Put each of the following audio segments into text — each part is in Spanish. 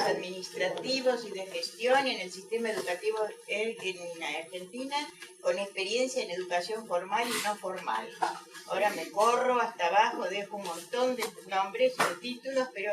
administrativos y de gestión en el sistema educativo en Argentina, con experiencia en educación formal y no formal. Ahora me corro hasta abajo, dejo un montón de nombres y de títulos, pero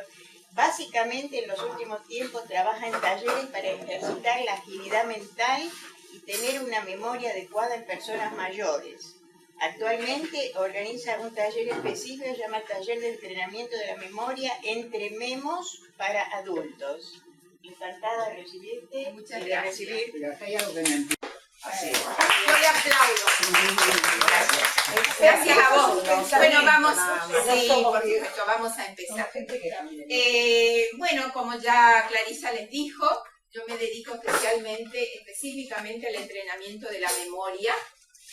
básicamente en los últimos tiempos trabaja en talleres para ejercitar la agilidad mental y tener una memoria adecuada en personas mayores. Actualmente organiza un taller específico que se llama Taller de Entrenamiento de la Memoria entre Memos para Adultos. Encantada de recibirte. Muchas gracias. Pero acá hay algo que no entiendo. Así. Yo le aplaudo. Gracias. Gracias a vos. Bueno, vamos, sí, por supuesto, vamos a empezar. Bueno, como ya Clarisa les dijo, yo me dedico específicamente al entrenamiento de la memoria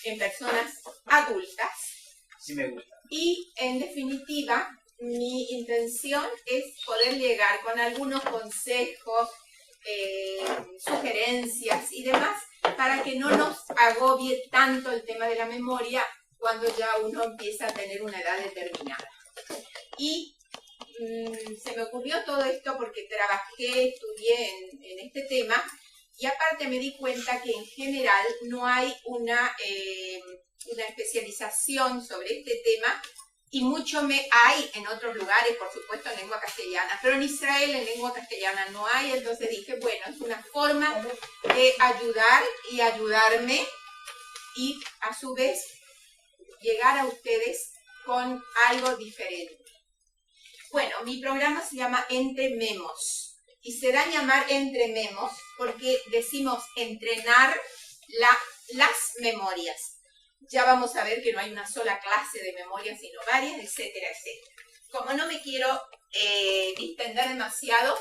en personas adultas. Sí me gusta. Y en definitiva, mi intención es poder llegar con algunos consejos, sugerencias y demás, para que no nos agobie tanto el tema de la memoria cuando ya uno empieza a tener una edad determinada. Y se me ocurrió todo esto porque estudié en este tema, y aparte me di cuenta que en general no hay una especialización sobre este tema, y mucho hay en otros lugares, por supuesto en lengua castellana, pero en Israel en lengua castellana no hay. Entonces dije, bueno, es una forma de ayudar y ayudarme, y a su vez llegar a ustedes con algo diferente. Bueno, mi programa se llama Entre Memos, y se da a llamar Entre Memos porque decimos entrenar las memorias. Ya vamos a ver que no hay una sola clase de memoria, sino varias, etcétera, etcétera. Como no me quiero distender demasiado,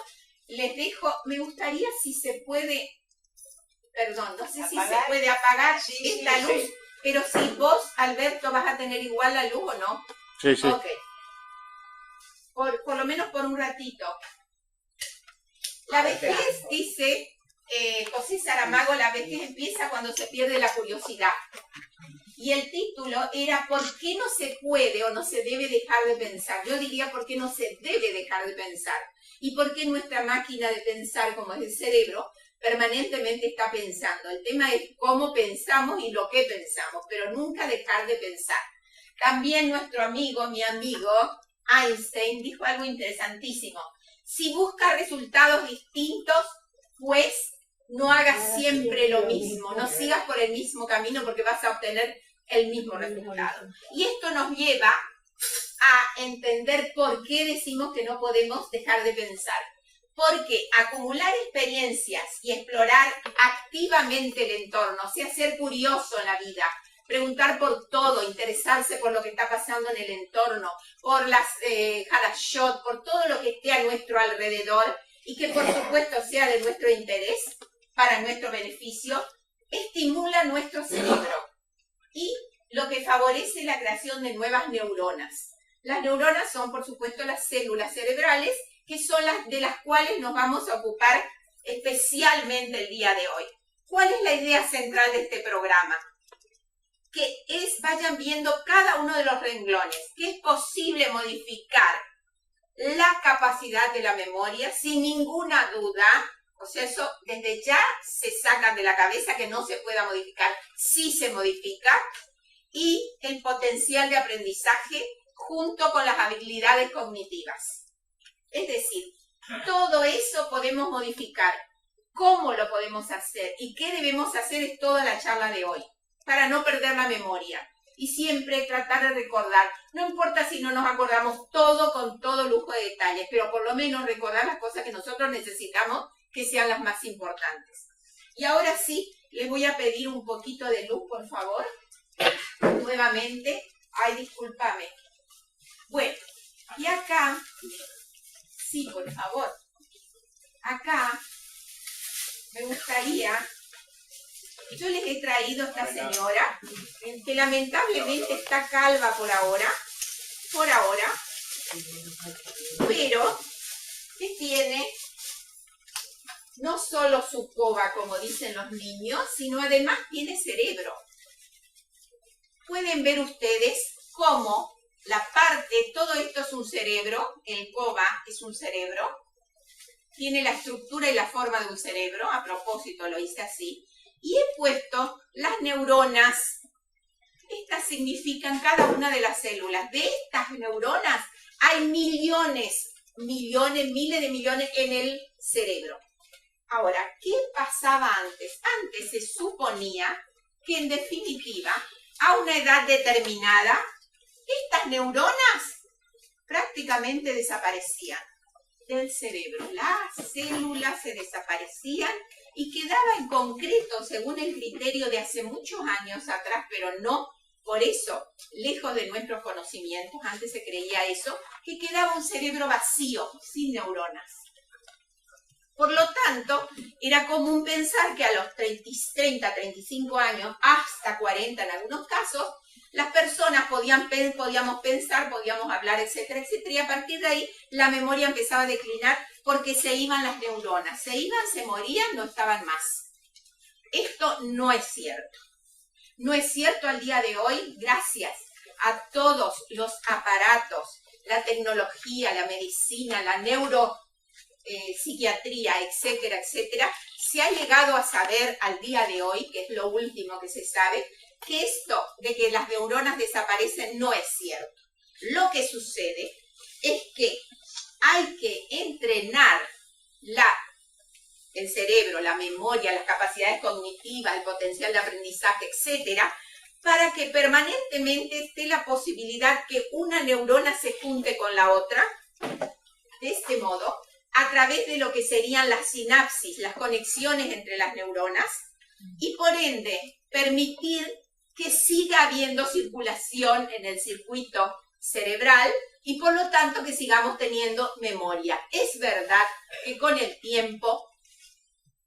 les dejo, me gustaría si se puede, perdón, no sé si se puede apagar esta luz, sí. Pero si vos, Alberto, vas a tener igual la luz o no. Sí, sí. Ok. Por lo menos por un ratito. La vejez, dice José Saramago, la vejez empieza cuando se pierde la curiosidad. Y el título era ¿por qué no se puede o no se debe dejar de pensar? Yo diría ¿por qué no se debe dejar de pensar? Y ¿por qué nuestra máquina de pensar, como es el cerebro, permanentemente está pensando? El tema es cómo pensamos y lo que pensamos, pero nunca dejar de pensar. También nuestro amigo, mi amigo Einstein, dijo algo interesantísimo. Si buscas resultados distintos, pues no hagas siempre lo mismo, no sigas por el mismo camino porque vas a obtener el mismo resultado. Y esto nos lleva a entender por qué decimos que no podemos dejar de pensar. Porque acumular experiencias y explorar activamente el entorno, o sea, ser curioso en la vida, preguntar por todo, interesarse por lo que está pasando en el entorno, por las hadashot, por todo lo que esté a nuestro alrededor y que por supuesto sea de nuestro interés, para nuestro beneficio, estimula nuestro cerebro y lo que favorece la creación de nuevas neuronas. Las neuronas son, por supuesto, las células cerebrales, que son las de las cuales nos vamos a ocupar especialmente el día de hoy. ¿Cuál es la idea central de este programa? Que vayan viendo cada uno de los renglones, que es posible modificar la capacidad de la memoria sin ninguna duda. O sea, eso desde ya se sacan de la cabeza que no se pueda modificar, sí se modifica, y el potencial de aprendizaje junto con las habilidades cognitivas. Es decir, todo eso podemos modificar. ¿Cómo lo podemos hacer? ¿Y qué debemos hacer? Es toda la charla de hoy, para no perder la memoria. Y siempre tratar de recordar, no importa si no nos acordamos todo con todo lujo de detalles, pero por lo menos recordar las cosas que nosotros necesitamos que sean las más importantes. Y ahora sí, les voy a pedir un poquito de luz, por favor. Nuevamente. Ay, discúlpame. Bueno, y acá, sí, por favor. Acá me gustaría, yo les he traído a esta señora, que lamentablemente está calva por ahora, pero que tiene no solo su coba, como dicen los niños, sino además tiene cerebro. Pueden ver ustedes cómo todo esto es un cerebro, el coba es un cerebro, tiene la estructura y la forma de un cerebro, a propósito lo hice así, y he puesto las neuronas. Estas significan cada una de las células. De estas neuronas hay millones, miles de millones en el cerebro. Ahora, ¿qué pasaba antes? Antes se suponía que en definitiva, a una edad determinada, estas neuronas prácticamente desaparecían del cerebro. Las células se desaparecían y quedaba en concreto, según el criterio de hace muchos años atrás, pero no por eso, lejos de nuestros conocimientos, antes se creía eso, que quedaba un cerebro vacío, sin neuronas. Por lo tanto, era común pensar que a los 30, 35 años, hasta 40 en algunos casos, las personas podíamos pensar, podíamos hablar, etcétera, etcétera, y a partir de ahí la memoria empezaba a declinar porque se iban las neuronas. Se iban, se morían, no estaban más. Esto no es cierto. No es cierto al día de hoy, gracias a todos los aparatos, la tecnología, la medicina, la neuropsiquiatría, etcétera, etcétera, se ha llegado a saber al día de hoy, que es lo último que se sabe, que esto de que las neuronas desaparecen no es cierto. Lo que sucede es que hay que entrenar el cerebro, la memoria, las capacidades cognitivas, el potencial de aprendizaje, etcétera, para que permanentemente esté la posibilidad que una neurona se junte con la otra, de este modo, a través de lo que serían las sinapsis, las conexiones entre las neuronas, y por ende permitir que siga habiendo circulación en el circuito cerebral y por lo tanto que sigamos teniendo memoria. Es verdad que con el tiempo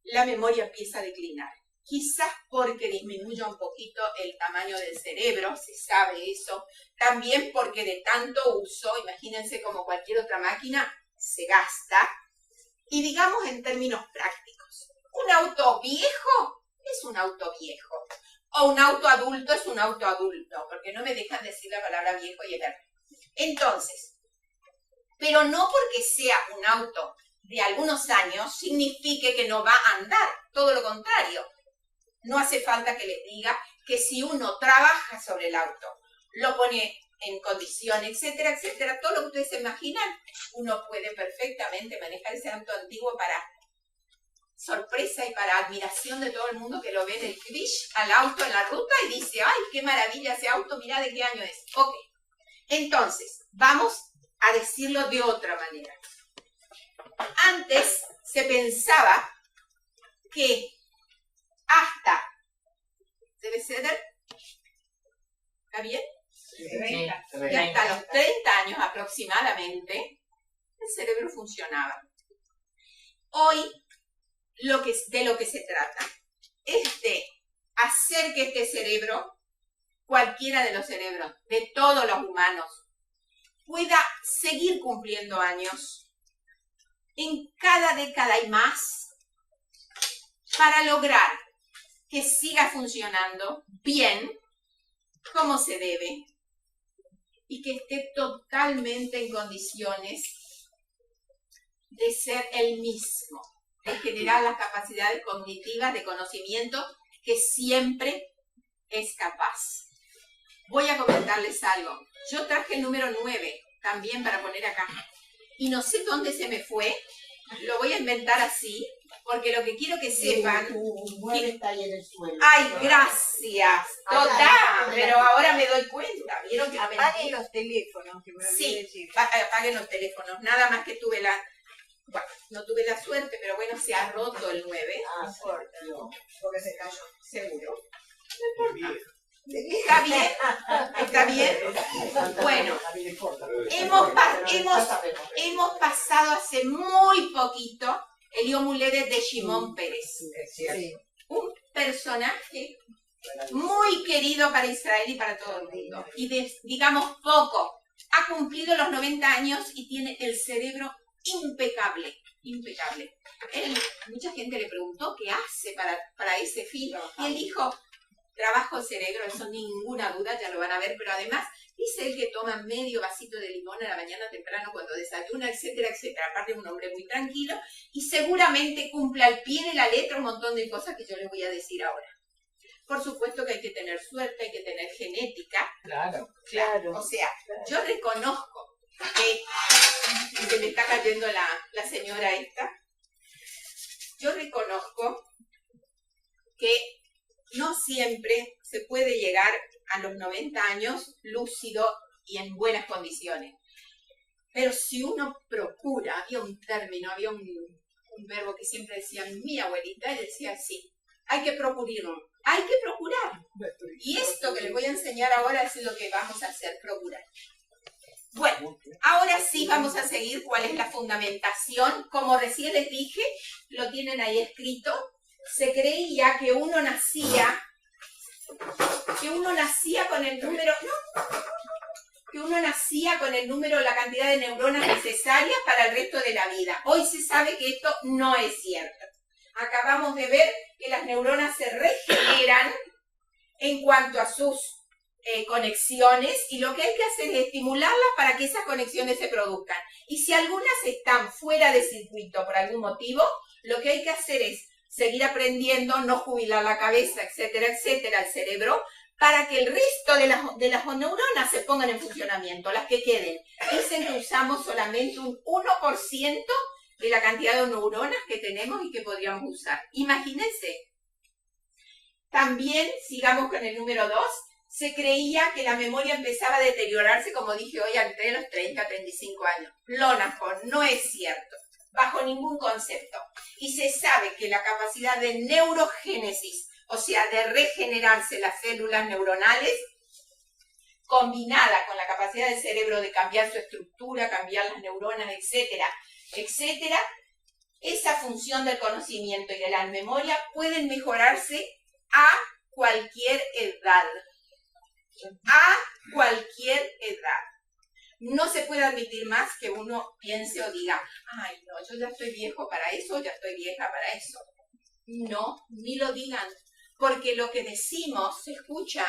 la memoria empieza a declinar. Quizás porque disminuya un poquito el tamaño del cerebro, se sabe eso. También porque de tanto uso, imagínense como cualquier otra máquina, se gasta. Y digamos en términos prácticos, un auto viejo es un auto viejo. O un auto adulto es un auto adulto, porque no me dejan decir la palabra viejo y eterno. Entonces, pero no porque sea un auto de algunos años signifique que no va a andar, todo lo contrario. No hace falta que les diga que si uno trabaja sobre el auto, lo pone en condición, etcétera, etcétera, todo lo que ustedes se imaginan, uno puede perfectamente manejar ese auto antiguo para sorpresa y para admiración de todo el mundo que lo ve en el Krish, al auto en la ruta y dice, ¡ay, qué maravilla ese auto! Mirá de qué año es. Ok, entonces, vamos a decirlo de otra manera. Antes se pensaba que hasta, debe ser, ¿está bien? Sí. Y hasta los 30 años aproximadamente, el cerebro funcionaba. Hoy, de lo que se trata es de hacer que este cerebro, cualquiera de los cerebros, de todos los humanos, pueda seguir cumpliendo años en cada década y más para lograr que siga funcionando bien, como se debe, y que esté totalmente en condiciones de ser el mismo, de generar las capacidades cognitivas de conocimiento que siempre es capaz. Voy a comentarles algo. Yo traje el número 9 también para poner acá. Y no sé dónde se me fue. Lo voy a inventar así, porque lo que quiero que sepan... Está ahí en el suelo. ¡Ay, gracias! Total, pero ahora me doy cuenta. ¿Vieron que apaguen los teléfonos, que me olvidé sí, decir. apaguen los teléfonos. Nada más que tuve la... Bueno, no tuve la suerte, pero bueno, se ha roto el 9. No importa, no, porque se cayó. Seguro. No importa. ¿Está bien? ¿Está bien? Bueno, hemos pasado hace muy poquito el Yomuleret de Shimon Peres. Sí. Un personaje muy querido para Israel y para todo el mundo. Y digamos poco. Ha cumplido los 90 años y tiene el cerebro impecable, impecable. Mucha gente le preguntó qué hace para ese fin. Y él dijo, trabajo el cerebro, eso ninguna duda, ya lo van a ver, pero además dice él que toma medio vasito de limón a la mañana temprano cuando desayuna, etcétera, etcétera. Aparte es un hombre muy tranquilo y seguramente cumple al pie de la letra un montón de cosas que yo les voy a decir ahora. Por supuesto que hay que tener suerte, hay que tener genética. Claro. O sea, yo reconozco que se me está cayendo la señora esta. Yo reconozco que no siempre se puede llegar a los 90 años lúcido y en buenas condiciones. Pero si uno procura, había un término, había un verbo que siempre decía mi abuelita, y decía así, hay que procurarlo, hay que procurar. Y esto que les voy a enseñar ahora es lo que vamos a hacer, procurar. Bueno, ahora sí vamos a seguir cuál es la fundamentación. Como recién les dije, lo tienen ahí escrito, se creía que uno nacía con el número, la cantidad de neuronas necesarias para el resto de la vida. Hoy se sabe que esto no es cierto. Acabamos de ver que las neuronas se regeneran en cuanto a sus conexiones y lo que hay que hacer es estimularlas para que esas conexiones se produzcan. Y si algunas están fuera de circuito por algún motivo, lo que hay que hacer es seguir aprendiendo, no jubilar la cabeza, etcétera, etcétera, el cerebro, para que el resto de las neuronas se pongan en funcionamiento, las que queden. Dicen que usamos solamente un 1% de la cantidad de neuronas que tenemos y que podríamos usar. Imagínense. También, sigamos con el número 2, se creía que la memoria empezaba a deteriorarse, como dije hoy, entre los 30 y 35 años. No es cierto, bajo ningún concepto. Y se sabe que la capacidad de neurogénesis, o sea, de regenerarse las células neuronales, combinada con la capacidad del cerebro de cambiar su estructura, cambiar las neuronas, etcétera, etcétera, esa función del conocimiento y de la memoria pueden mejorarse a cualquier edad. A cualquier edad. No se puede admitir más que uno piense o diga, ay no, yo ya estoy viejo para eso, ya estoy vieja para eso. No, ni lo digan, porque lo que decimos se escucha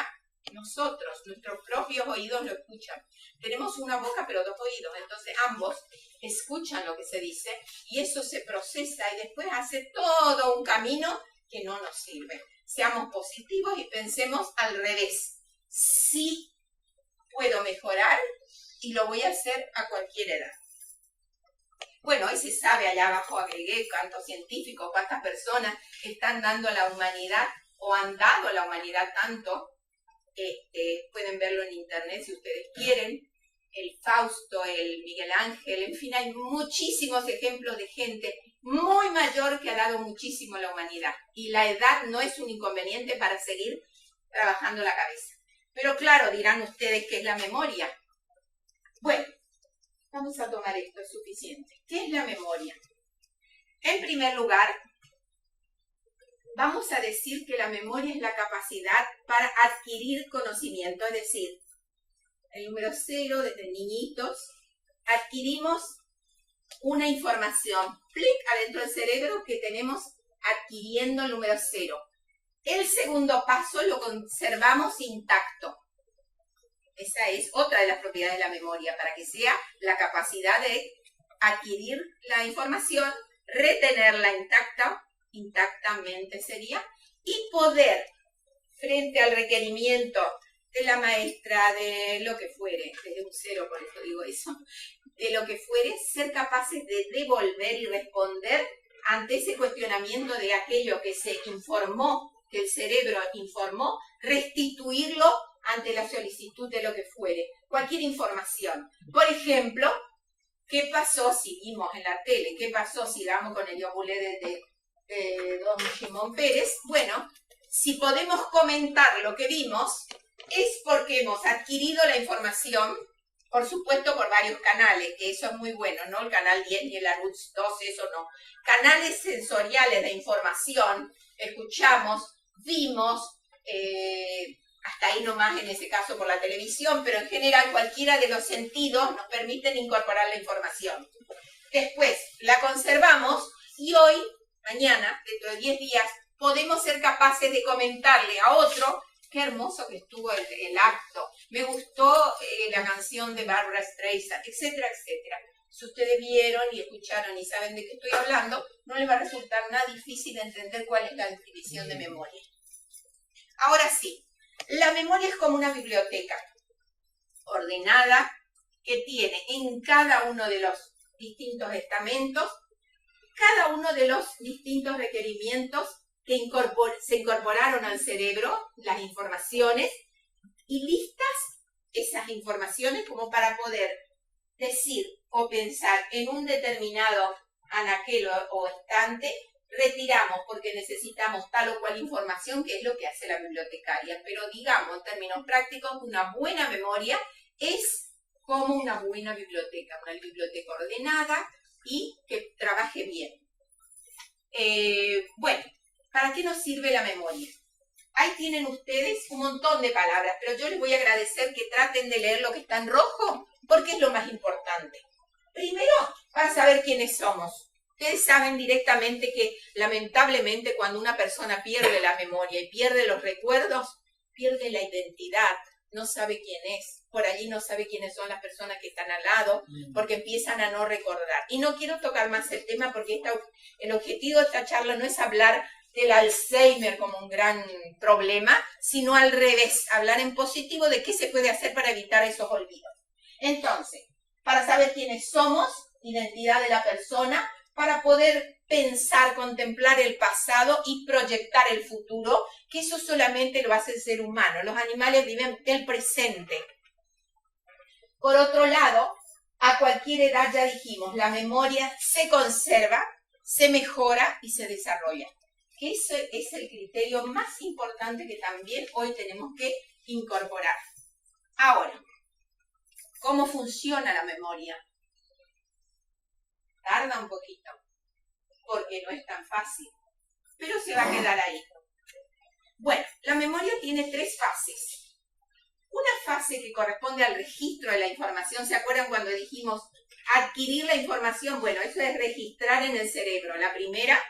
nosotros, nuestros propios oídos lo escuchan. Tenemos una boca pero dos oídos, entonces ambos escuchan lo que se dice y eso se procesa y después hace todo un camino que no nos sirve. Seamos positivos y pensemos al revés. Sí puedo mejorar y lo voy a hacer a cualquier edad. Bueno, hoy se sabe, allá abajo agregué cuántos científicos, cuántas personas están dando a la humanidad o han dado a la humanidad tanto. Pueden verlo en internet si ustedes quieren. El Fausto, el Miguel Ángel, en fin, hay muchísimos ejemplos de gente muy mayor que ha dado muchísimo a la humanidad. Y la edad no es un inconveniente para seguir trabajando la cabeza. Pero claro, dirán ustedes, ¿qué es la memoria? Bueno, vamos a tomar esto, es suficiente. ¿Qué es la memoria? En primer lugar, vamos a decir que la memoria es la capacidad para adquirir conocimiento, es decir, el número 0, desde niñitos, adquirimos una información, plic, adentro del cerebro que tenemos adquiriendo el número 0. El segundo paso lo conservamos intacto. Esa es otra de las propiedades de la memoria, para que sea la capacidad de adquirir la información, retenerla intactamente sería, y poder, frente al requerimiento de la maestra, de lo que fuere, desde un 0, por eso digo eso, de lo que fuere, ser capaces de devolver y responder ante ese cuestionamiento de aquello que se informó, que el cerebro informó, restituirlo ante la solicitud de lo que fuere, cualquier información. Por ejemplo, ¿qué pasó si vimos en la tele? ¿Qué pasó si damos con el yobulé de don Shimon Peres? Bueno, si podemos comentar lo que vimos, es porque hemos adquirido la información, por supuesto por varios canales, que eso es muy bueno, no el canal 10 ni el Arutz 12, eso no. Canales sensoriales de información, escuchamos, vimos, hasta ahí nomás en ese caso por la televisión, pero en general cualquiera de los sentidos nos permiten incorporar la información. Después la conservamos y hoy, mañana, dentro de 10 días, podemos ser capaces de comentarle a otro qué hermoso que estuvo el acto, me gustó la canción de Barbra Streisand, etcétera, etcétera. Si ustedes vieron y escucharon y saben de qué estoy hablando, no les va a resultar nada difícil entender cuál es la definición de memoria. Ahora sí, la memoria es como una biblioteca ordenada que tiene en cada uno de los distintos estamentos, cada uno de los distintos requerimientos que se incorporaron al cerebro, las informaciones, y listas esas informaciones como para poder decir o pensar en un determinado anaquel o estante, retiramos porque necesitamos tal o cual información, que es lo que hace la bibliotecaria. Pero digamos, en términos prácticos, una buena memoria es como una buena biblioteca ordenada y que trabaje bien. Bueno, ¿para qué nos sirve la memoria? Ahí tienen ustedes un montón de palabras, pero yo les voy a agradecer que traten de leer lo que está en rojo, porque es lo más importante. Primero, para saber quiénes somos. Ustedes saben directamente que, lamentablemente, cuando una persona pierde la memoria y pierde los recuerdos, pierde la identidad, no sabe quién es. Por allí no sabe quiénes son las personas que están al lado, porque empiezan a no recordar. Y no quiero tocar más el tema, porque el objetivo de esta charla no es hablar del Alzheimer como un gran problema, sino al revés, hablar en positivo de qué se puede hacer para evitar esos olvidos. Entonces, para saber quiénes somos, identidad de la persona, para poder pensar, contemplar el pasado y proyectar el futuro, que eso solamente lo hace el ser humano. Los animales viven del presente. Por otro lado, a cualquier edad, ya dijimos, la memoria se conserva, se mejora y se desarrolla. Ese es el criterio más importante que también hoy tenemos que incorporar. Ahora, ¿cómo funciona la memoria? Tarda un poquito, porque no es tan fácil, pero se va a quedar ahí. Bueno, la memoria tiene 3 fases. Una fase que corresponde al registro de la información. ¿Se acuerdan cuando dijimos adquirir la información? Bueno, eso es registrar en el cerebro. La primera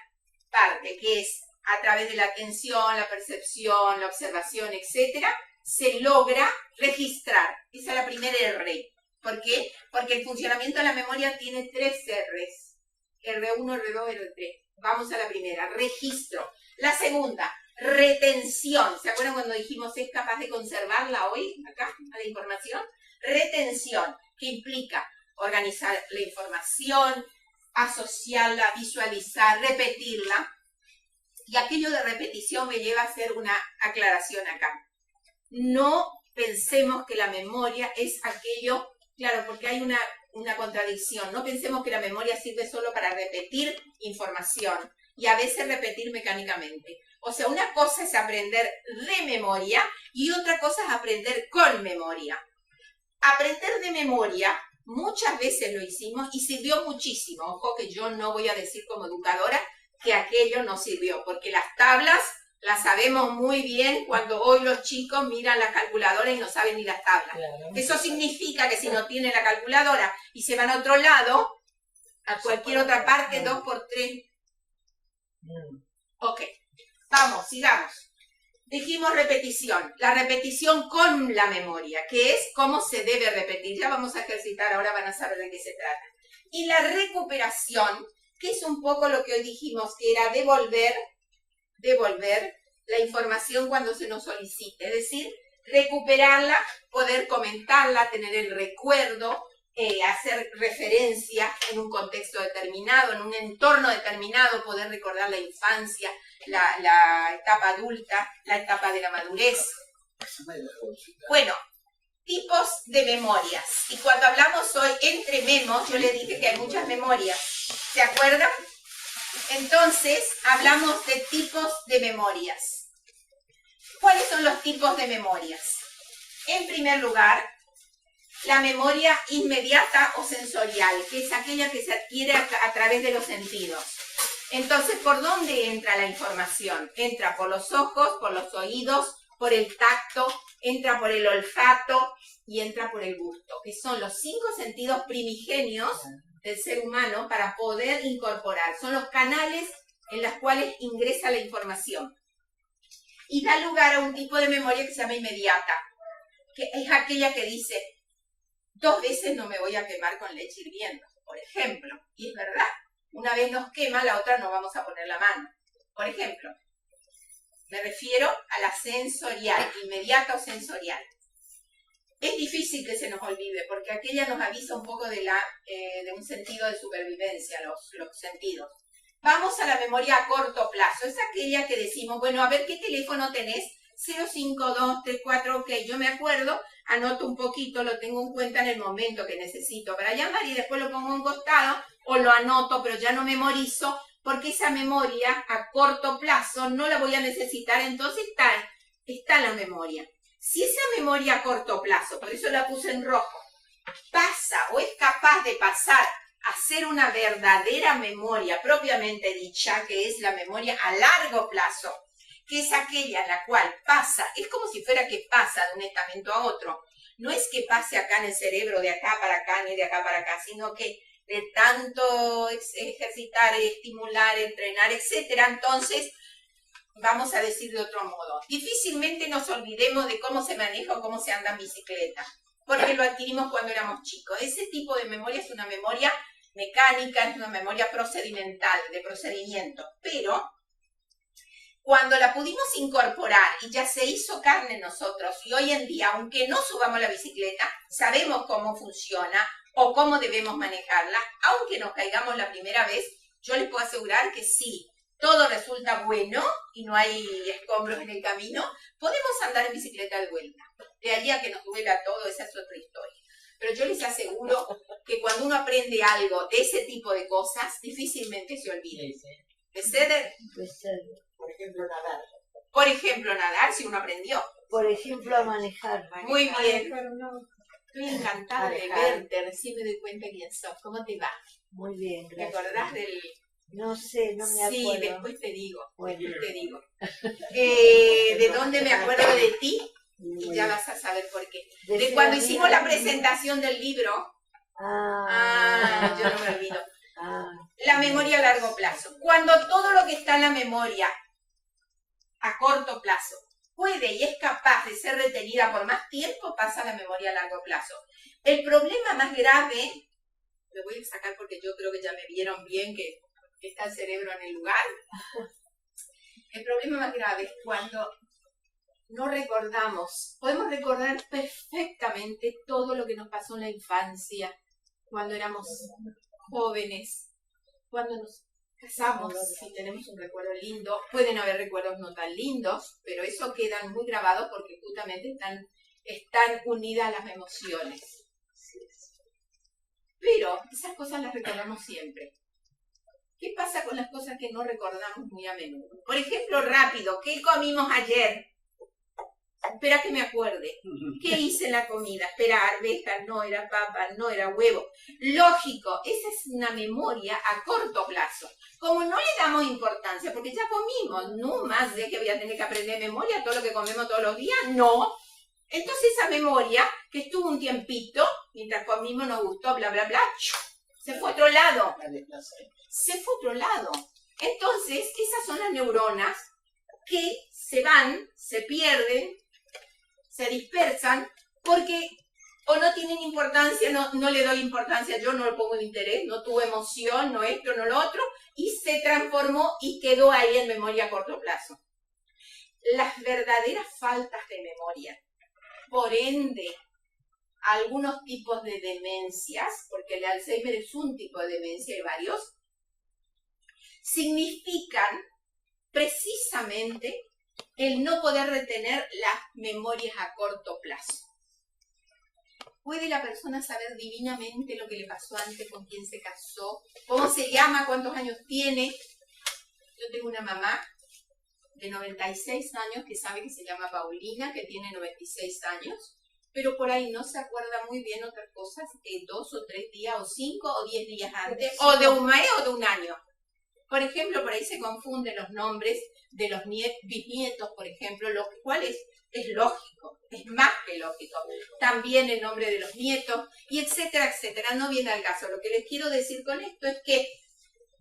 parte, que es a través de la atención, la percepción, la observación, etcétera, se logra registrar. Esa es la primera R. ¿Por qué? Porque el funcionamiento de la memoria tiene 3 R's. R1, R2, R3. Vamos a la primera, registro. La segunda, retención. ¿Se acuerdan cuando dijimos es capaz de conservarla hoy, acá, la información? Retención, que implica organizar la información, asociarla, visualizar, repetirla. Y aquello de repetición me lleva a hacer una aclaración acá. No pensemos que la memoria es aquello, claro, porque hay una contradicción. No pensemos que la memoria sirve solo para repetir información y a veces repetir mecánicamente. O sea, una cosa es aprender de memoria y otra cosa es aprender con memoria. Aprender de memoria muchas veces lo hicimos y sirvió muchísimo. Ojo que yo no voy a decir como educadora que aquello no sirvió, porque las tablas las sabemos muy bien cuando hoy los chicos miran la calculadora y no saben ni las tablas. Claro. Eso significa que si no tienen la calculadora y se van a otro lado, a cualquier otra parte, 2 por 3. Ok, vamos, sigamos. Dijimos repetición, la repetición con la memoria, que es cómo se debe repetir. Ya vamos a ejercitar, ahora van a saber de qué se trata. Y la recuperación, que es un poco lo que hoy dijimos, que era devolver la información cuando se nos solicite, es decir, recuperarla, poder comentarla, tener el recuerdo, hacer referencia en un contexto determinado, en un entorno determinado, poder recordar la infancia, la etapa adulta, la etapa de la madurez. Bueno, tipos de memorias. Y cuando hablamos hoy entre memos, yo les dije que hay muchas memorias. ¿Se acuerdan? Entonces, hablamos de tipos de memorias. ¿Cuáles son los tipos de memorias? En primer lugar, la memoria inmediata o sensorial, que es aquella que se adquiere a través de los sentidos. Entonces, ¿por dónde entra la información? Entra por los ojos, por los oídos, por el tacto, entra por el olfato y entra por el gusto, que son los 5 sentidos primigenios del ser humano para poder incorporar. Son los canales en los cuales ingresa la información. y da lugar a un tipo de memoria que se llama inmediata, que es aquella que dice, 2 veces no me voy a quemar con leche hirviendo, por ejemplo, y es verdad, una vez nos quema, la otra no vamos a poner la mano. Por ejemplo, me refiero a la sensorial, inmediata o sensorial. Es difícil que se nos olvide, porque aquella nos avisa un poco de un sentido de supervivencia, los sentidos. Vamos a la memoria a corto plazo, es aquella que decimos, bueno, a ver qué teléfono tenés, 05234, ok, yo me acuerdo, anoto un poquito, lo tengo en cuenta en el momento que necesito para llamar y después lo pongo a un costado o lo anoto, pero ya no memorizo, porque esa memoria a corto plazo no la voy a necesitar, entonces está en la memoria. Si esa memoria a corto plazo, por eso la puse en rojo, pasa o es capaz de pasar a ser una verdadera memoria propiamente dicha, que es la memoria a largo plazo, que es aquella en la cual pasa, es como si fuera que pasa de un estamento a otro. No es que pase acá en el cerebro de acá para acá ni de acá para acá, sino que de tanto ejercitar, estimular, entrenar, etcétera, entonces vamos a decir de otro modo, difícilmente nos olvidemos de cómo se maneja o cómo se anda en bicicleta, porque lo adquirimos cuando éramos chicos. Ese tipo de memoria es una memoria mecánica, es una memoria procedimental, de procedimiento, pero cuando la pudimos incorporar y ya se hizo carne en nosotros, y hoy en día, aunque no subamos la bicicleta, sabemos cómo funciona o cómo debemos manejarla, aunque nos caigamos la primera vez, yo les puedo asegurar que sí, todo resulta bueno y no hay escombros en el camino, podemos andar en bicicleta de vuelta. De allí a que nos duela todo, esa es otra historia. Pero yo les aseguro que cuando uno aprende algo de ese tipo de cosas, difícilmente se olvida. ¿De ser? Por ejemplo, nadar. Por ejemplo, nadar, si uno aprendió. Por ejemplo, a manejar. Muy bien. Estoy encantada de Manejar. verte, recién me doy cuenta quién sos. ¿Cómo te va? Muy bien, ¿Te gracias. acordás del...? No sé, no me Sí, acuerdo. después te digo. Bueno. Después te digo. ¿De dónde me acuerdo de ti? Y ya vas a saber por qué. De cuando hicimos la presentación del libro. Yo no me olvido. La memoria a largo plazo. Cuando todo lo que está en la memoria a corto plazo puede y es capaz de ser retenida por más tiempo, pasa a la memoria a largo plazo. El problema más grave, me voy a sacar porque yo creo que ya me vieron bien que está el cerebro en el lugar. El problema más grave es cuando no recordamos. Podemos recordar perfectamente todo lo que nos pasó en la infancia, cuando éramos jóvenes, cuando nos casamos, si tenemos un recuerdo lindo. Pueden haber recuerdos no tan lindos, pero eso quedan muy grabados porque justamente están unidas las emociones. Pero esas cosas las recordamos siempre. ¿Qué pasa con las cosas que no recordamos muy a menudo? Por ejemplo, rápido, ¿qué comimos ayer? Espera que me acuerde. ¿Qué hice en la comida? Espera, arvejas, no, era papa, no, era huevo. Lógico, esa es una memoria a corto plazo. Como no le damos importancia, porque ya comimos, no más de que voy a tener que aprender memoria todo lo que comemos todos los días, no. Entonces esa memoria, que estuvo un tiempito, mientras comimos nos gustó, bla, bla, bla, se fue a otro lado. Se fue a otro lado. Entonces, esas son las neuronas que se van, se pierden, se dispersan, porque o no tienen importancia, no le doy importancia, yo no le pongo interés, no tuve emoción, no esto, no lo otro, y se transformó y quedó ahí en memoria a corto plazo. Las verdaderas faltas de memoria, por ende, algunos tipos de demencias, porque el Alzheimer es un tipo de demencia, hay varios, significan precisamente el no poder retener las memorias a corto plazo. ¿Puede la persona saber divinamente lo que le pasó antes, con quién se casó, cómo se llama, cuántos años tiene? Yo tengo una mamá de 96 años que sabe que se llama Paulina, que tiene 96 años, pero por ahí no se acuerda muy bien otras cosas de 2 o 3 días, o 5 o 10 días antes, o de un mes o de un año. Por ejemplo, por ahí se confunden los nombres de los bisnietos, por ejemplo, lo cual es lógico, es más que lógico. También el nombre de los nietos, y etcétera, etcétera. No viene al caso. Lo que les quiero decir con esto es que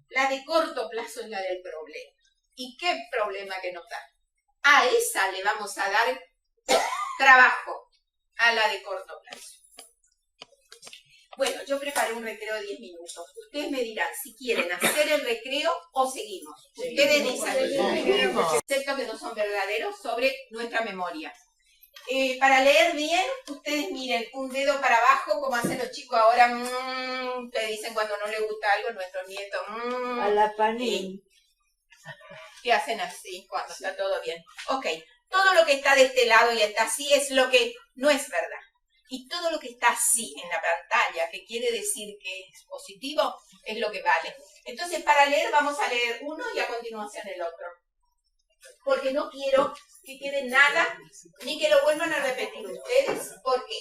la de corto plazo es la del problema. ¿Y qué problema que nos da? A esa le vamos a dar trabajo, a la de corto plazo. Bueno, yo preparé un recreo de 10 minutos. Ustedes me dirán si quieren hacer el recreo o seguimos. Ustedes dicen conceptos que no son verdaderos sobre nuestra memoria. Para leer bien, ustedes miren un dedo para abajo, como hacen los chicos ahora. Te dicen cuando no les gusta algo, nuestros nietos. A la panín. Que hacen así cuando está todo bien. Ok, todo lo que está de este lado y está así es lo que no es verdad. Y todo lo que está así en la pantalla, que quiere decir que es positivo, es lo que vale. Entonces, para leer, vamos a leer uno y a continuación el otro. Porque no quiero que quede nada, ni que lo vuelvan a repetir ustedes, porque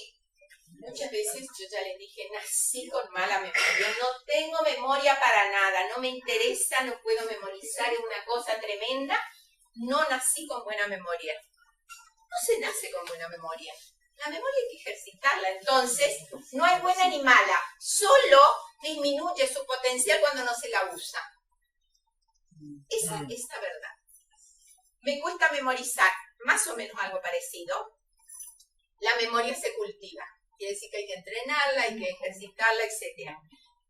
muchas veces yo ya les dije, nací con mala memoria, no tengo memoria para nada, no me interesa, no puedo memorizar, es una cosa tremenda, no nací con buena memoria. No se nace con buena memoria. La memoria hay que ejercitarla, entonces no es buena ni mala, solo disminuye su potencial cuando no se la usa. Esa es la verdad. Me cuesta memorizar, más o menos algo parecido. La memoria se cultiva, quiere decir que hay que entrenarla, hay que ejercitarla, etc.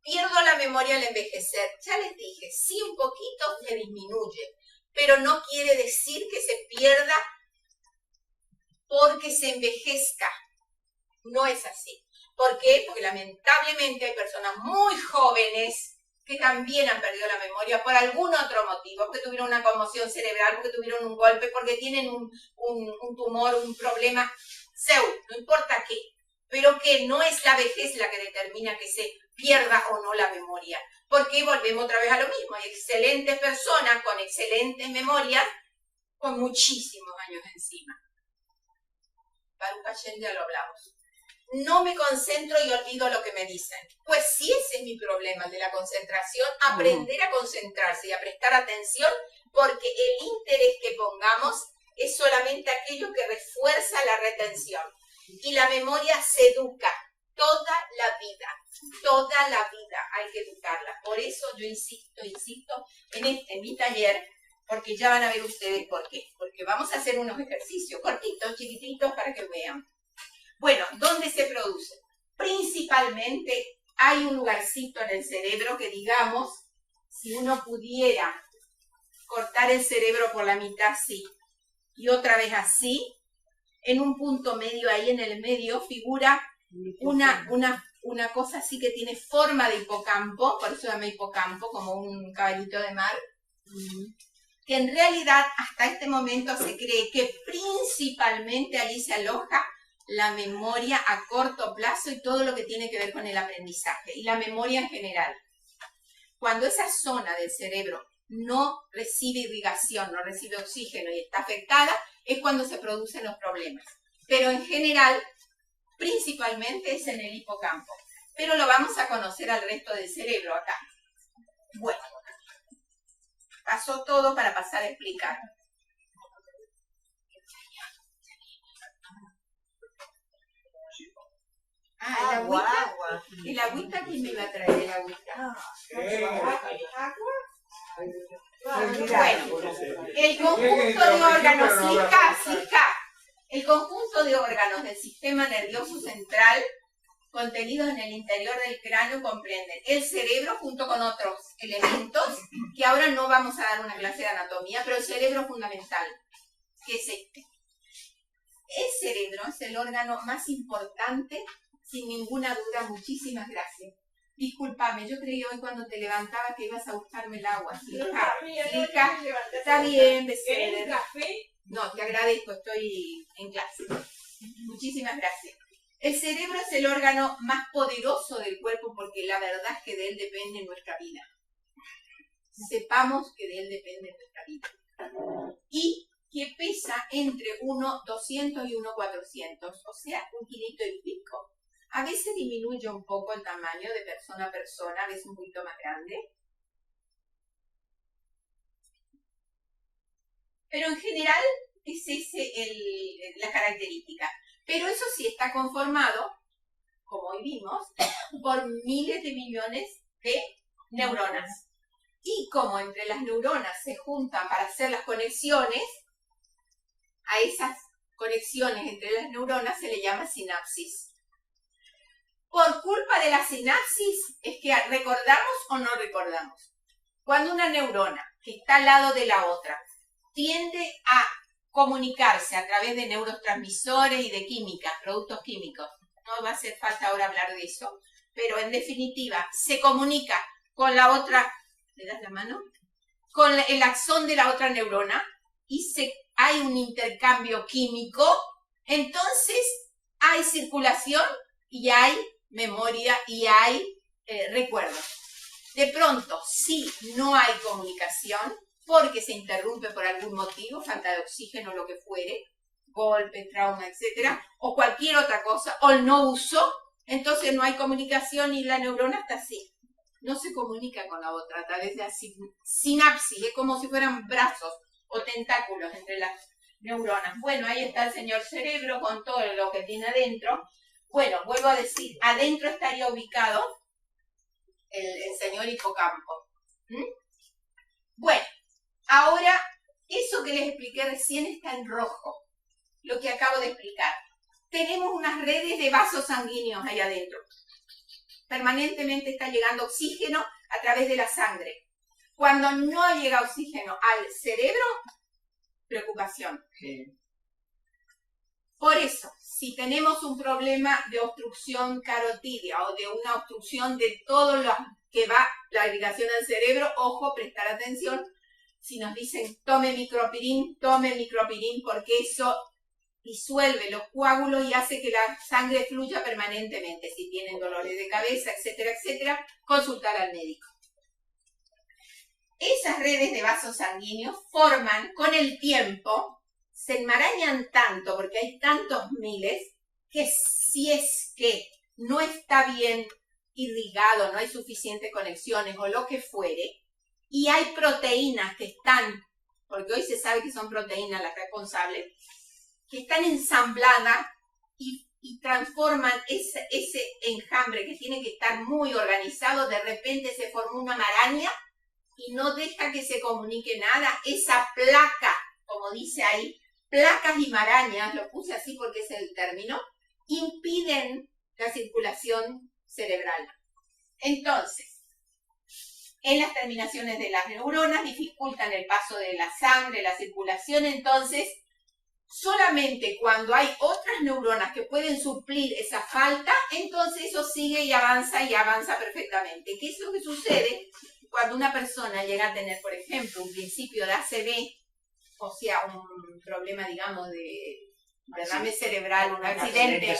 Pierdo la memoria al envejecer, ya les dije, sí un poquito se disminuye, pero no quiere decir que se pierda porque se envejezca. No es así. ¿Por qué? Porque lamentablemente hay personas muy jóvenes que también han perdido la memoria por algún otro motivo, porque tuvieron una conmoción cerebral, porque tuvieron un golpe, porque tienen un tumor, un problema, no importa qué, pero que no es la vejez la que determina que se pierda o no la memoria, porque volvemos otra vez a lo mismo, hay excelentes personas con excelentes memorias, con muchísimos años encima. Baruch Hashem, ya lo hablamos. No me concentro y olvido lo que me dicen. Pues sí, ese es mi problema, el de la concentración. Aprender a concentrarse y a prestar atención, porque el interés que pongamos es solamente aquello que refuerza la retención. Y la memoria se educa toda la vida hay que educarla. Por eso yo insisto en mi taller, porque ya van a ver ustedes por qué. Porque vamos a hacer unos ejercicios cortitos, chiquititos, para que vean. Bueno, ¿dónde se produce? Principalmente hay un lugarcito en el cerebro que, digamos, si uno pudiera cortar el cerebro por la mitad así y otra vez así, en un punto medio ahí en el medio figura una cosa así que tiene forma de hipocampo, por eso se llama hipocampo, como un caballito de mar, que en realidad hasta este momento se cree que principalmente allí se aloja la memoria a corto plazo y todo lo que tiene que ver con el aprendizaje y la memoria en general. Cuando esa zona del cerebro no recibe irrigación, no recibe oxígeno y está afectada, es cuando se producen los problemas. Pero en general, principalmente es en el hipocampo. Pero lo vamos a conocer al resto del cerebro acá. Bueno, pasó todo para pasar a explicar. Ah, el agüita. ¿El agüita quién me iba a traer el agüita? ¿Agua? Bueno, el conjunto de órganos, el conjunto de órganos del sistema nervioso central contenidos en el interior del cráneo comprenden el cerebro junto con otros elementos, que ahora no vamos a dar una clase de anatomía, pero el cerebro fundamental, que es este. El cerebro es el órgano más importante, sin ninguna duda. Muchísimas gracias. Discúlpame, yo creí hoy cuando te levantaba que ibas a buscarme el agua. Silka, está bien, ¿Querés café? No, te agradezco, estoy en clase. Muchísimas gracias. El cerebro es el órgano más poderoso del cuerpo porque la verdad es que de él depende nuestra vida. Sepamos que de él depende nuestra vida. Y que pesa entre 1,200 y 1,400, o sea, 1,5 kilos y pico. A veces disminuye un poco el tamaño de persona a persona, a veces un poquito más grande. Pero en general es esa la característica. Pero eso sí está conformado, como hoy vimos, por miles de millones de neuronas. Y como entre las neuronas se juntan para hacer las conexiones, a esas conexiones entre las neuronas se le llama sinapsis. Por culpa de la sinapsis es que recordamos o no recordamos. Cuando una neurona que está al lado de la otra tiende a comunicarse a través de neurotransmisores y de química, productos químicos, no va a hacer falta ahora hablar de eso, pero en definitiva se comunica con la otra, ¿le das la mano? Con el axón de la otra neurona y hay un intercambio químico, entonces hay circulación y hay memoria y hay recuerdos. De pronto, si no hay comunicación, porque se interrumpe por algún motivo, falta de oxígeno o lo que fuere, golpe, trauma, etcétera, o cualquier otra cosa, o el no uso, entonces no hay comunicación y la neurona está así. No se comunica con la otra a través de la sinapsis, es como si fueran brazos o tentáculos entre las neuronas. Bueno, ahí está el señor cerebro con todo lo que tiene adentro. Bueno, vuelvo a decir, adentro estaría ubicado el señor hipocampo. Bueno, ahora, eso que les expliqué recién está en rojo, lo que acabo de explicar. Tenemos unas redes de vasos sanguíneos ahí adentro. Permanentemente está llegando oxígeno a través de la sangre. Cuando no llega oxígeno al cerebro, preocupación. Sí. Por eso, si tenemos un problema de obstrucción carotidia o de una obstrucción de todo lo que va la irrigación al cerebro, ojo, prestar atención. Si nos dicen tome micropirín, porque eso disuelve los coágulos y hace que la sangre fluya permanentemente. Si tienen dolores de cabeza, etcétera, etcétera, consultar al médico. Esas redes de vasos sanguíneos forman con el tiempo, se enmarañan tanto porque hay tantos miles, que si es que no está bien irrigado, no hay suficientes conexiones o lo que fuere, y hay proteínas que están, porque hoy se sabe que son proteínas las responsables, que están ensambladas y transforman ese enjambre que tiene que estar muy organizado, de repente se forma una maraña y no deja que se comunique nada. Esa placa, como dice ahí, placas y marañas, lo puse así porque es el término, impiden la circulación cerebral. Entonces, en las terminaciones de las neuronas dificultan el paso de la sangre, la circulación. Entonces, solamente cuando hay otras neuronas que pueden suplir esa falta, entonces eso sigue y avanza perfectamente. ¿Qué es lo que sucede cuando una persona llega a tener, por ejemplo, un principio de ACV, o sea, un problema, digamos, de derrame cerebral, un accidente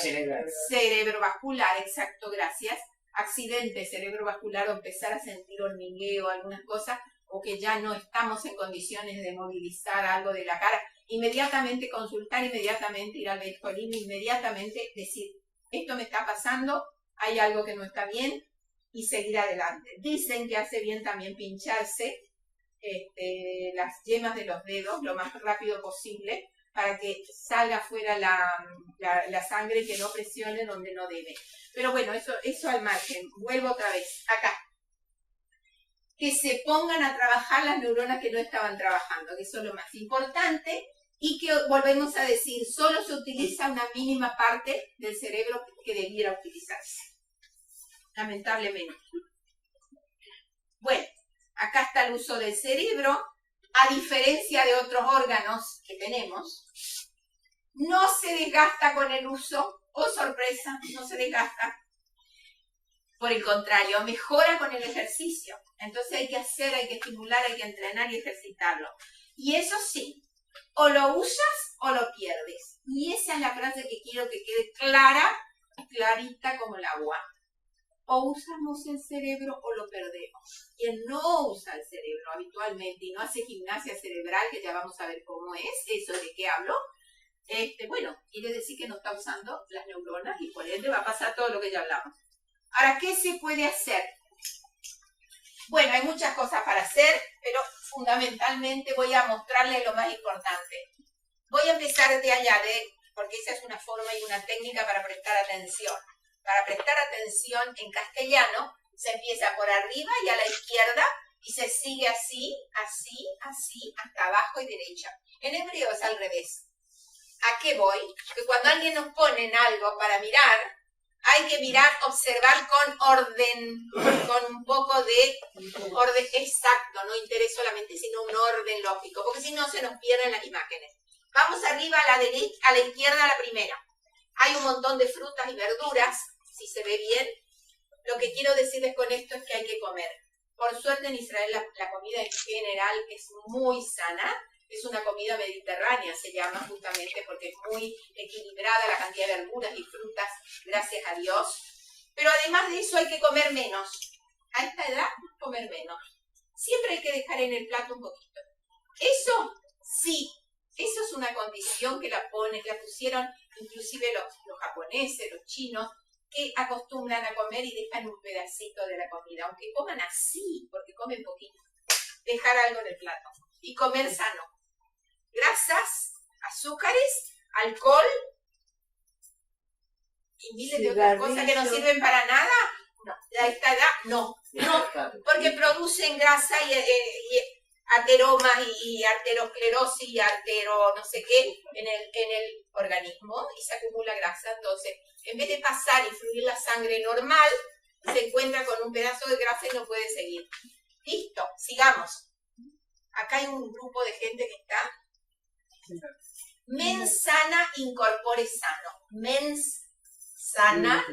cerebrovascular, exacto, gracias, accidente cerebrovascular o empezar a sentir hormigueo, algunas cosas, o que ya no estamos en condiciones de movilizar algo de la cara, inmediatamente consultar, inmediatamente ir al médico, inmediatamente decir, esto me está pasando, hay algo que no está bien, y seguir adelante. Dicen que hace bien también pincharse las yemas de los dedos lo más rápido posible para que salga fuera la sangre y que no presione donde no debe. Pero bueno, eso al margen. Vuelvo otra vez, acá. Que se pongan a trabajar las neuronas que no estaban trabajando, que eso es lo más importante, y que volvemos a decir, solo se utiliza una mínima parte del cerebro que debiera utilizarse. Lamentablemente. Bueno, acá está el uso del cerebro, a diferencia de otros órganos que tenemos, no se desgasta con el uso, oh sorpresa, no se desgasta. Por el contrario, mejora con el ejercicio. Entonces hay que estimular, hay que entrenar y ejercitarlo. Y eso sí, o lo usas o lo pierdes. Y esa es la frase que quiero que quede clara, clarita como el agua. O usamos el cerebro o lo perdemos. Quien no usa el cerebro habitualmente y no hace gimnasia cerebral, que ya vamos a ver cómo es, eso de qué hablo, bueno, quiere decir que no está usando las neuronas y por ende va a pasar todo lo que ya hablamos. Ahora, ¿qué se puede hacer? Bueno, hay muchas cosas para hacer, pero fundamentalmente voy a mostrarles lo más importante. Voy a empezar de allá, porque esa es una forma y una técnica para prestar atención. Para prestar atención en castellano, se empieza por arriba y a la izquierda y se sigue así, así, así, hasta abajo y derecha. En hebreo es al revés. ¿A qué voy? Que cuando alguien nos pone en algo para mirar, hay que mirar, observar con orden, con un poco de orden exacto, no interés solamente, sino un orden lógico, porque si no se nos pierden las imágenes. Vamos arriba a la derecha, a la izquierda, a la primera. Hay un montón de frutas y verduras, si se ve bien. Lo que quiero decirles con esto es que hay que comer. Por suerte en Israel la comida en general es muy sana. Es una comida mediterránea, se llama justamente porque es muy equilibrada la cantidad de verduras y frutas, gracias a Dios. Pero además de eso hay que comer menos. A esta edad, comer menos. Siempre hay que dejar en el plato un poquito. Eso sí, eso es una condición que la pusieron inclusive los japoneses, los chinos, que acostumbran a comer y dejan un pedacito de la comida, aunque coman así, porque comen poquito. Dejar algo en el plato y comer sano. Grasas, azúcares, alcohol y miles de otras cosas que no sirven para nada. No, a esta edad no, porque producen grasa y ateromas y arteriosclerosis y artero no sé qué en el organismo y se acumula grasa. Entonces, en vez de pasar y fluir la sangre normal, se encuentra con un pedazo de grasa y no puede seguir. Listo, sigamos. Acá hay un grupo de gente que está. Mens sana, incorpore sano. Mens sana,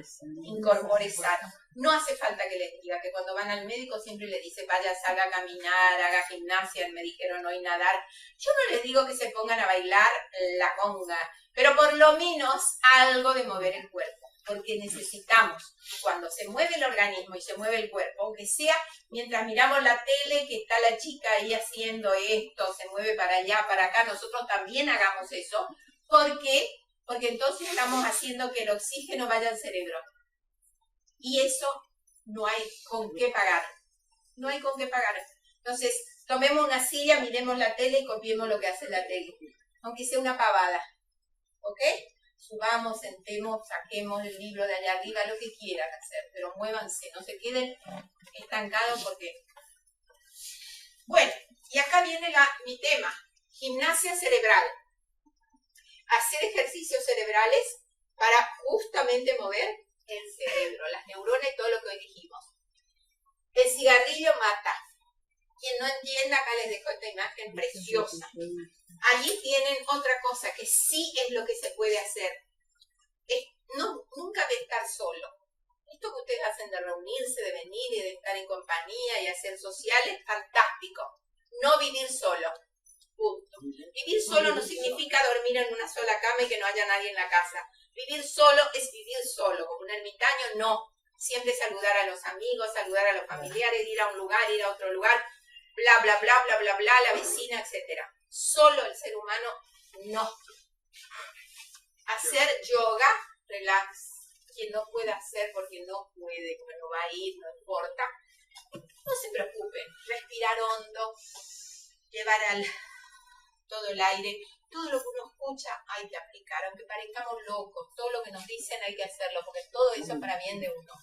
incorpore sano. No hace falta que les diga que cuando van al médico siempre les dice vaya, salga a caminar, haga gimnasia, me dijeron hoy nadar. Yo no les digo que se pongan a bailar la conga, pero por lo menos algo de mover el cuerpo. Porque necesitamos, cuando se mueve el organismo y se mueve el cuerpo, aunque sea mientras miramos la tele, que está la chica ahí haciendo esto, se mueve para allá, para acá, nosotros también hagamos eso. ¿Por qué? Porque entonces estamos haciendo que el oxígeno vaya al cerebro. Y eso no hay con qué pagar. No hay con qué pagar. Entonces, tomemos una silla, miremos la tele y copiemos lo que hace la tele. Aunque sea una pavada. ¿Ok? Subamos, sentemos, saquemos el libro de allá arriba, lo que quieran hacer, pero muévanse, no se queden estancados porque... Bueno, y acá viene mi tema, gimnasia cerebral. Hacer ejercicios cerebrales para justamente mover el cerebro, las neuronas y todo lo que hoy dijimos. El cigarrillo mata. Quien no entienda, acá les dejo esta imagen preciosa. Allí tienen otra cosa que sí es lo que se puede hacer. Nunca de estar solo. Esto que ustedes hacen de reunirse, de venir y de estar en compañía y hacer sociales, fantástico. No vivir solo. Punto. Vivir solo no significa dormir en una sola cama y que no haya nadie en la casa. Vivir solo es vivir solo. Como un ermitaño, no. Siempre saludar a los amigos, saludar a los familiares, ir a un lugar, ir a otro lugar, bla, bla, bla, bla, bla, bla, la vecina, etc. Solo el ser humano, no. Hacer yoga, relax. Quien no pueda hacer porque no puede, porque no va a ir, no importa. No se preocupen. Respirar hondo, llevar todo el aire. Todo lo que uno escucha hay que aplicar, aunque parezcamos locos. Todo lo que nos dicen hay que hacerlo, porque todo eso es para bien de uno.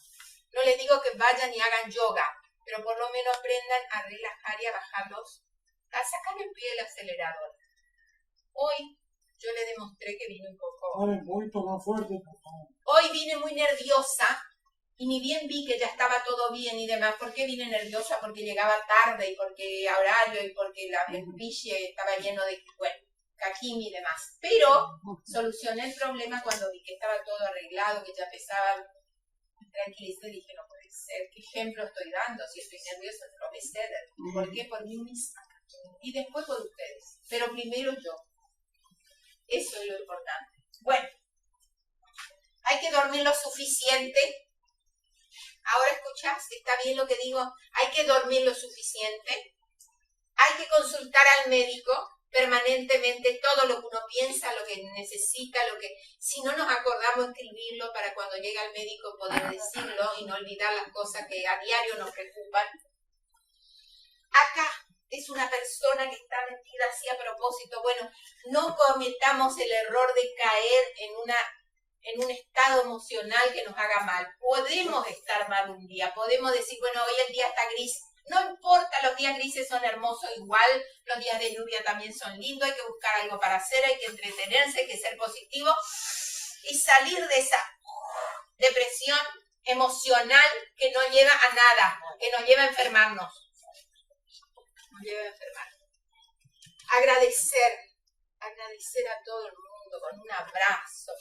No les digo que vayan y hagan yoga, pero por lo menos aprendan a relajar y a bajarlos, a sacar el pie del acelerador. Hoy yo les demostré que vine un poco... Un poquito más fuerte, por favor. Hoy vine muy nerviosa y ni bien vi que ya estaba todo bien y demás. ¿Por qué vine nerviosa? Porque llegaba tarde y porque a horario y porque el biche estaba lleno de... Bueno, cajín y demás. Pero solucioné el problema cuando vi que estaba todo arreglado, que ya pesaba. Me tranquilicé y dije, no puede ser. ¿Qué ejemplo estoy dando? Si estoy nerviosa, no me ceder. ¿Por qué? Por mí misma. Y después por ustedes. Pero primero yo. Eso es lo importante. Bueno, hay que dormir lo suficiente. Ahora escuchás, está bien lo que digo. Hay que dormir lo suficiente. Hay que consultar al médico permanentemente todo lo que uno piensa, lo que necesita, lo que... Si no nos acordamos, escribirlo para cuando llegue al médico poder decirlo y no olvidar las cosas que a diario nos preocupan. Acá es una persona que está metida así a propósito. Bueno, no cometamos el error de caer en un estado emocional que nos haga mal. Podemos estar mal un día, podemos decir, bueno, hoy el día está gris, No importa, los días grises son hermosos igual, los días de lluvia también son lindos, hay que buscar algo para hacer, hay que entretenerse, hay que ser positivo y salir de esa depresión emocional que no lleva a nada, que nos lleva a enfermarnos. Nos lleva a enfermarnos. Agradecer a todo el mundo con un abrazo,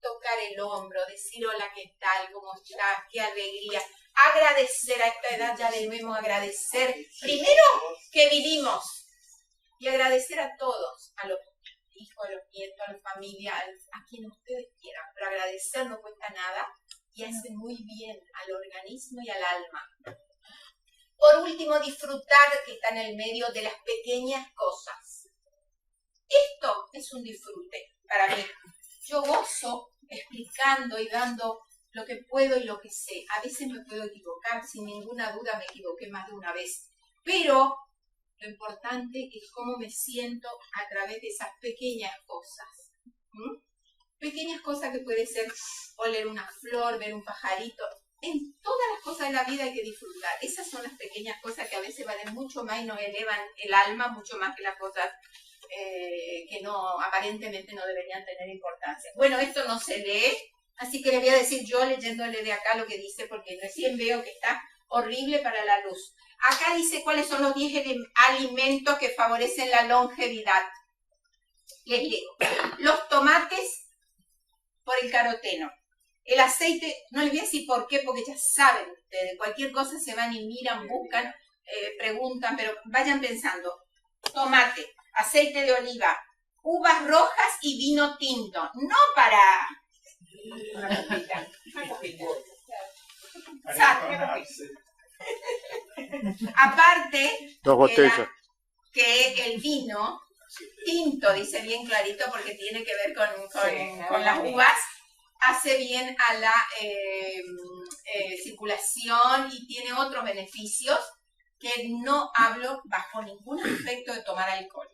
tocar el hombro, decir hola, ¿qué tal? ¿Cómo estás? ¡Qué alegría! Agradecer, a esta edad ya debemos agradecer, primero que vivimos, y agradecer a todos, a los hijos, a los nietos, a la familia, a quien ustedes quieran, pero agradecer no cuesta nada y hace muy bien al organismo y al alma. Por último, disfrutar, que está en el medio de las pequeñas cosas. Esto es un disfrute para mí. Yo gozo explicando y dando lo que puedo y lo que sé. A veces me puedo equivocar, sin ninguna duda me equivoqué más de una vez. Pero lo importante es cómo me siento a través de esas pequeñas cosas. Pequeñas cosas que puede ser oler una flor, ver un pajarito. En todas las cosas de la vida hay que disfrutar. Esas son las pequeñas cosas que a veces valen mucho más y nos elevan el alma mucho más que las cosas que no, aparentemente no deberían tener importancia. Bueno, esto no se lee, así que le voy a decir yo leyéndole de acá lo que dice, porque recién veo que está horrible para la luz. Acá dice cuáles son los 10 alimentos que favorecen la longevidad. Les leo. Los tomates por el caroteno. El aceite, no les voy a decir por qué, porque ya saben ustedes, cualquier cosa se van y miran, buscan, preguntan, pero vayan pensando. Tomate, aceite de oliva, uvas rojas y vino tinto. No para una copita. Aparte, dos botellas. que el vino tinto, dice bien clarito, porque tiene que ver con las uvas, hace bien a la circulación y tiene otros beneficios que no hablo bajo ningún aspecto de tomar alcohol.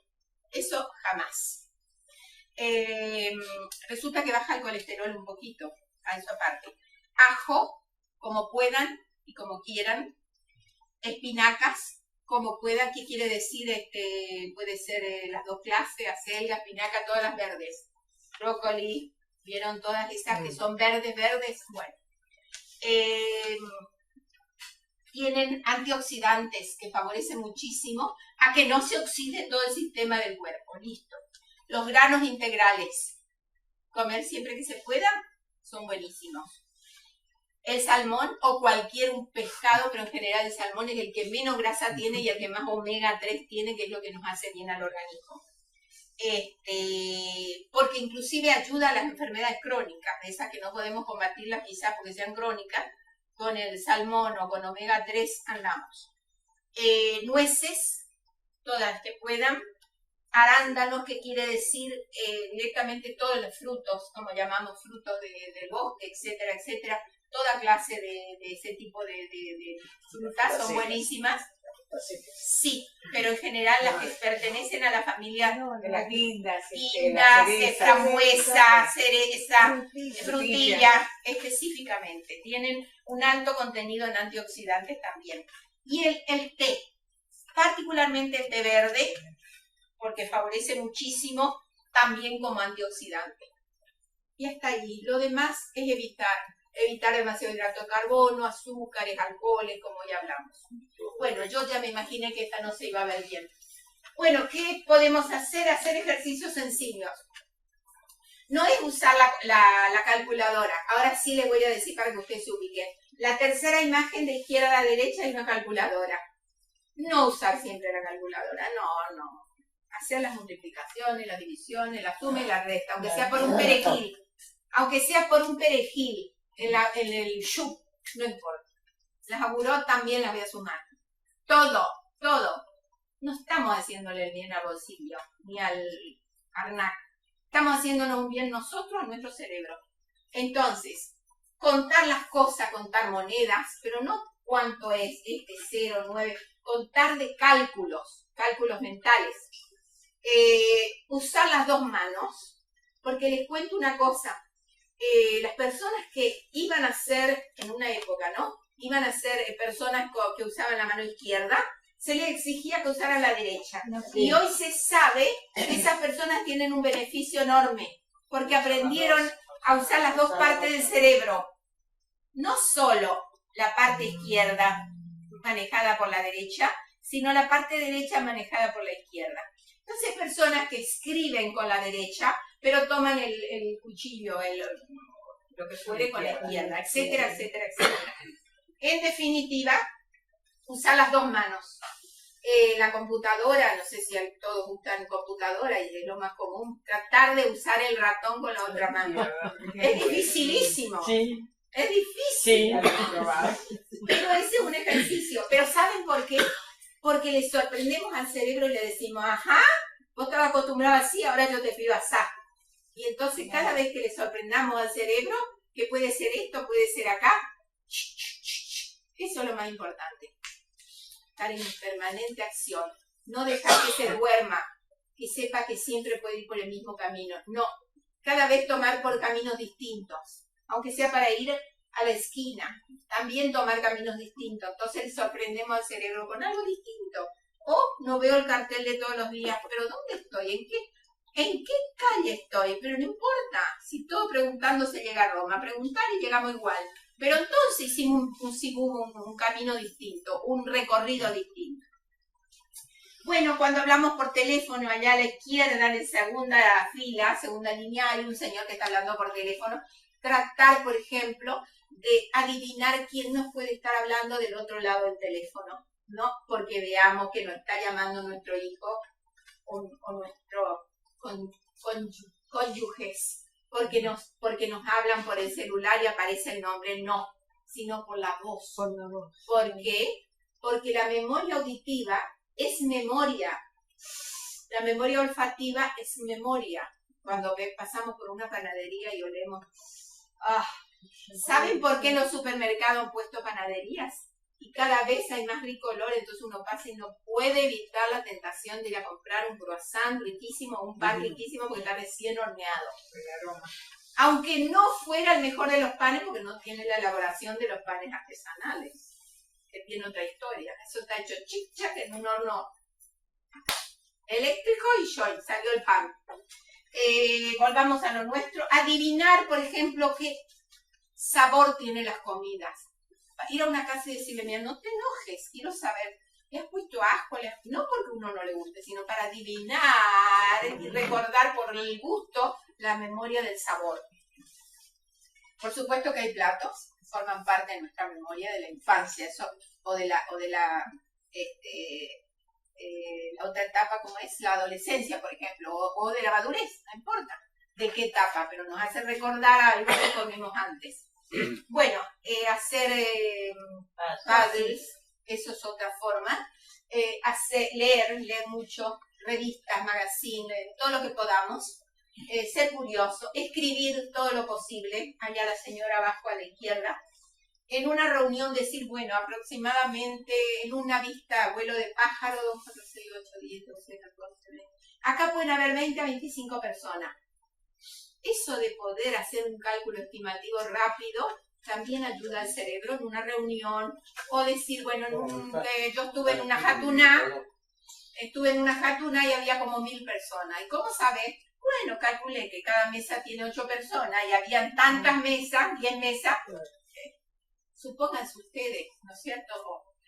Eso jamás. Resulta que baja el colesterol un poquito, a eso aparte. Ajo, como puedan y como quieran. Espinacas, como puedan. ¿Qué quiere decir? Puede ser las dos clases, acelga, espinaca, todas las verdes. Brócoli, ¿vieron todas esas que son verdes? Bueno. Tienen antioxidantes que favorecen muchísimo a que no se oxide todo el sistema del cuerpo. Listo. Los granos integrales, comer siempre que se pueda, son buenísimos. El salmón o cualquier pescado, pero en general el salmón es el que menos grasa tiene y el que más omega 3 tiene, que es lo que nos hace bien al organismo. Porque inclusive ayuda a las enfermedades crónicas, esas que no podemos combatirlas quizás porque sean crónicas, con el salmón o con omega 3 andamos. Nueces, todas las que puedan. Arándanos, que quiere decir directamente todos los frutos, como llamamos frutos del bosque, etcétera, etcétera. Toda clase de ese tipo de frutas son buenísimas. Sí, pero en general las que pertenecen a la familia de las guindas, frambuesa, cereza, frutilla, específicamente. Tienen un alto contenido en antioxidantes también. Y el té, particularmente el té verde, porque favorece muchísimo también como antioxidante. Y hasta ahí. Lo demás es evitar demasiado hidrato de carbono, azúcares, alcoholes, como ya hablamos. Bueno, yo ya me imaginé que esta no se iba a ver bien. Bueno, ¿qué podemos hacer? Hacer ejercicios sencillos. No es usar la calculadora. Ahora sí les voy a decir para que ustedes se ubiquen. La tercera imagen de izquierda a derecha es una calculadora. No usar siempre la calculadora, no. Hacer las multiplicaciones, las divisiones, la suma y la resta, aunque sea por un perejil. Aunque sea por un perejil. En el shup, no importa. Las aburot también las voy a sumar. Todo. No estamos haciéndole el bien al bolsillo, ni al arnac. Estamos haciéndonos un bien nosotros a nuestro cerebro. Entonces, contar las cosas, contar monedas, pero no cuánto es 0, 9, contar de cálculos mentales. Usar las dos manos, porque les cuento una cosa. Las personas que iban a ser en una época, ¿no? iban a ser personas que usaban la mano izquierda, se les exigía que usaran la derecha. Y hoy se sabe que esas personas tienen un beneficio enorme, porque aprendieron a usar las dos partes del cerebro. No solo la parte izquierda manejada por la derecha, sino la parte derecha manejada por la izquierda. Entonces hay personas que escriben con la derecha, pero toman el cuchillo, lo que fuere con la izquierda, etcétera, etcétera, etcétera. En definitiva, usar las dos manos. La computadora, no sé si todos usan computadora y es lo más común, tratar de usar el ratón con la otra mano. Es dificilísimo. Sí. Es difícil. Sí. Pero ese es un ejercicio. Pero ¿saben por qué? Porque le sorprendemos al cerebro y le decimos, ajá, vos estabas acostumbrado así, ahora yo te pido así. Y entonces cada vez que le sorprendamos al cerebro, que puede ser esto, puede ser acá, eso es lo más importante. Estar en permanente acción. No dejar que se duerma, que sepa que siempre puede ir por el mismo camino. No, cada vez tomar por caminos distintos, aunque sea para ir a la esquina, también tomar caminos distintos. Entonces sorprendemos al cerebro con algo distinto. O no veo el cartel de todos los días, pero ¿dónde estoy? ¿En qué calle estoy? Pero no importa, si todo preguntando se llega a Roma, preguntar y llegamos igual. Pero entonces hicimos un camino distinto, un recorrido distinto. Bueno, cuando hablamos por teléfono, allá a la izquierda, en segunda fila, segunda línea, hay un señor que está hablando por teléfono. Tratar, por ejemplo, de adivinar quién nos puede estar hablando del otro lado del teléfono, ¿no? Porque veamos que nos está llamando nuestro hijo o nuestro cónyuges, porque nos hablan por el celular y aparece el nombre, no, sino por la voz. Por la voz. ¿Por qué? Porque la memoria auditiva es memoria. La memoria olfativa es memoria. Cuando pasamos por una panadería y olemos, ¿saben por qué en los supermercados han puesto panaderías? Y cada vez hay más rico olor, entonces uno pasa y no puede evitar la tentación de ir a comprar un croissant riquísimo, un pan riquísimo, porque está recién horneado. Aunque no fuera el mejor de los panes, porque no tiene la elaboración de los panes artesanales, que tiene otra historia. Eso está hecho chic-chac en un horno eléctrico y salió el pan. Volvamos a lo nuestro. Adivinar, por ejemplo, qué sabor tienen las comidas. Ir a una casa y decirle, mira, no te enojes, quiero saber, ¿le has puesto ajo? No porque uno no le guste, sino para adivinar y recordar por el gusto la memoria del sabor. Por supuesto que hay platos que forman parte de nuestra memoria de la infancia, eso, o de la otra etapa como es la adolescencia, por ejemplo, o de la madurez, no importa de qué etapa, pero nos hace recordar algo que comimos antes. Bueno, hacer puzzles, eso es otra forma. Leer mucho, revistas, magazines, todo lo que podamos. Ser curioso, escribir todo lo posible. Allá la señora abajo a la izquierda. En una reunión decir, bueno, aproximadamente en una vista, vuelo de pájaro, 2, 4, 6, 8, 10, 12, 14, 20. Acá pueden haber 20 a 25 personas. Eso de poder hacer un cálculo estimativo rápido también ayuda al cerebro en una reunión, o decir, bueno, yo estuve en una jatuna y había como 1000 personas. ¿Y cómo saber? Bueno, calculé que cada mesa tiene 8 personas y habían tantas mesas, 10 mesas. Supónganse ustedes, ¿no es cierto?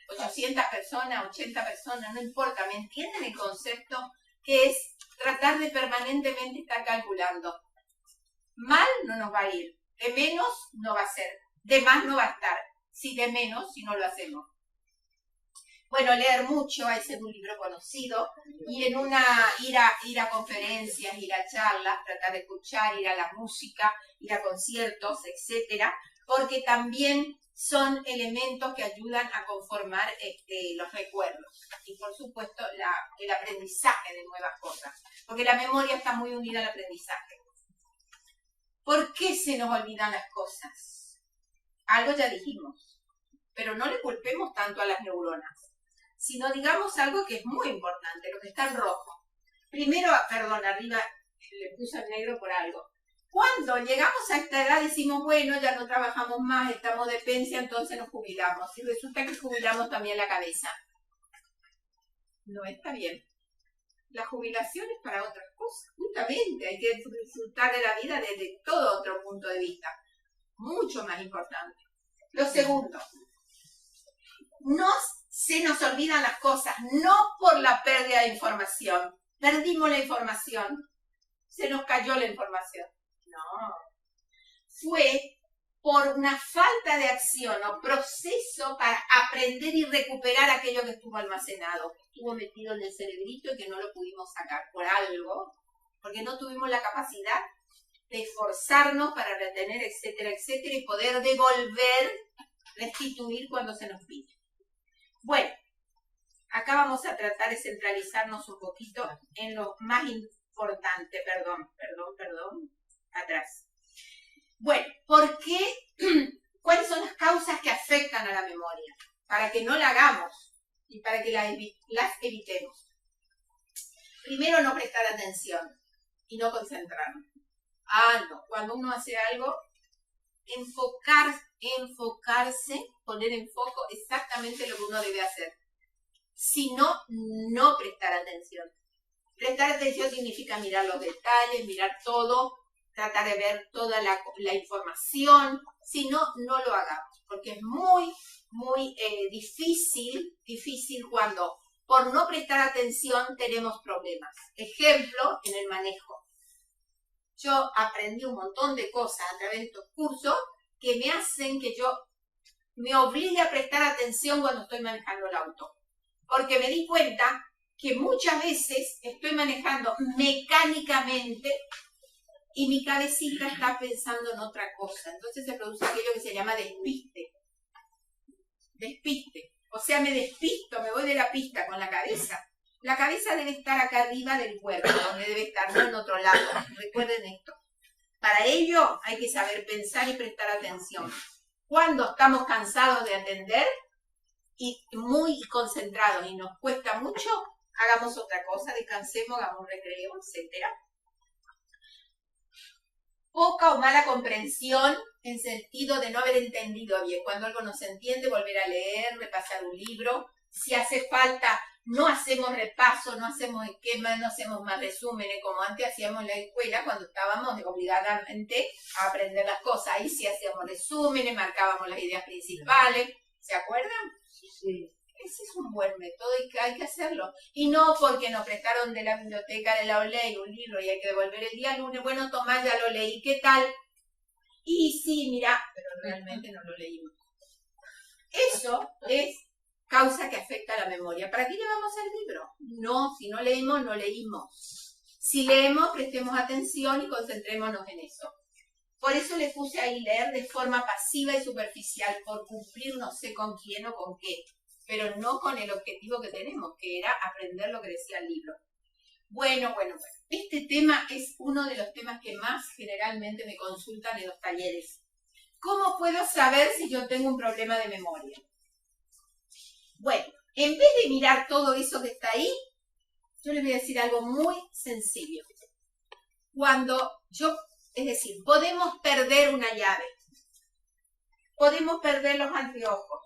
800 personas, 80 personas, no importa, ¿me entienden el concepto? Que es tratar de permanentemente estar calculando. Mal no nos va a ir, de menos no va a ser, de más no va a estar, si de menos, si no lo hacemos. Bueno, leer mucho, ese es un libro conocido, ir a conferencias, ir a charlas, tratar de escuchar, ir a la música, ir a conciertos, etcétera, porque también son elementos que ayudan a conformar los recuerdos y por supuesto el aprendizaje de nuevas cosas, porque la memoria está muy unida al aprendizaje. ¿Por qué se nos olvidan las cosas? Algo ya dijimos, pero no le culpemos tanto a las neuronas, sino digamos algo que es muy importante, lo que está en rojo. Primero, perdón, arriba le puse el negro por algo. Cuando llegamos a esta edad decimos, bueno, ya no trabajamos más, estamos de pensia, entonces nos jubilamos. Y resulta que jubilamos también la cabeza. No está bien. La jubilación es para otras cosas, justamente. Hay que disfrutar de la vida desde todo otro punto de vista. Mucho más importante. Lo segundo, se nos olvidan las cosas, no por la pérdida de información. Perdimos la información, se nos cayó la información. No, fue por una falta de acción o proceso para aprender y recuperar aquello que estuvo almacenado, que estuvo metido en el cerebrito y que no lo pudimos sacar por algo, porque no tuvimos la capacidad de esforzarnos para retener, etcétera, etcétera, y poder devolver, restituir cuando se nos pide. Bueno, acá vamos a tratar de centralizarnos un poquito en lo más importante. Perdón, atrás. Bueno, ¿por qué? ¿Cuáles son las causas que afectan a la memoria? Para que no la hagamos y para que las evitemos. Primero, no prestar atención y no concentrarnos. No, cuando uno hace algo, enfocarse, poner en foco exactamente lo que uno debe hacer. Si no, no prestar atención. Prestar atención significa mirar los detalles, mirar todo, tratar de ver toda la información. Si no, no lo hagamos, porque es muy, muy difícil cuando por no prestar atención tenemos problemas. Ejemplo, en el manejo. Yo aprendí un montón de cosas a través de estos cursos que me hacen que yo me obligue a prestar atención cuando estoy manejando el auto. Porque me di cuenta que muchas veces estoy manejando mecánicamente y mi cabecita está pensando en otra cosa. Entonces se produce aquello que se llama despiste. Despiste. O sea, me despisto, me voy de la pista con la cabeza. La cabeza debe estar acá arriba del cuerpo, donde debe estar, no en otro lado. Recuerden esto. Para ello hay que saber pensar y prestar atención. Cuando estamos cansados de atender y muy concentrados y nos cuesta mucho, hagamos otra cosa, descansemos, hagamos un recreo, etc. Poca o mala comprensión en sentido de no haber entendido bien. Cuando algo no se entiende, volver a leer, repasar un libro. Si hace falta, no hacemos repaso, no hacemos esquemas, no hacemos más resúmenes como antes hacíamos en la escuela cuando estábamos obligadamente a aprender las cosas. Ahí sí hacíamos resúmenes, marcábamos las ideas principales. ¿Se acuerdan? Sí. Ese es un buen método y hay que hacerlo. Y no porque nos prestaron de la biblioteca de la OLEI un libro y hay que devolver el día lunes. Bueno, Tomás, ya lo leí. ¿Qué tal? Y sí, mira, pero realmente no lo leímos. Eso es causa que afecta a la memoria. ¿Para qué llevamos el libro? No, si no leemos, no leímos. Si leemos, prestemos atención y concentrémonos en eso. Por eso le puse ahí leer de forma pasiva y superficial, por cumplir no sé con quién o con qué, pero no con el objetivo que tenemos, que era aprender lo que decía el libro. Bueno. Este tema es uno de los temas que más generalmente me consultan en los talleres. ¿Cómo puedo saber si yo tengo un problema de memoria? Bueno, en vez de mirar todo eso que está ahí, yo les voy a decir algo muy sencillo. Es decir, podemos perder una llave, podemos perder los anteojos.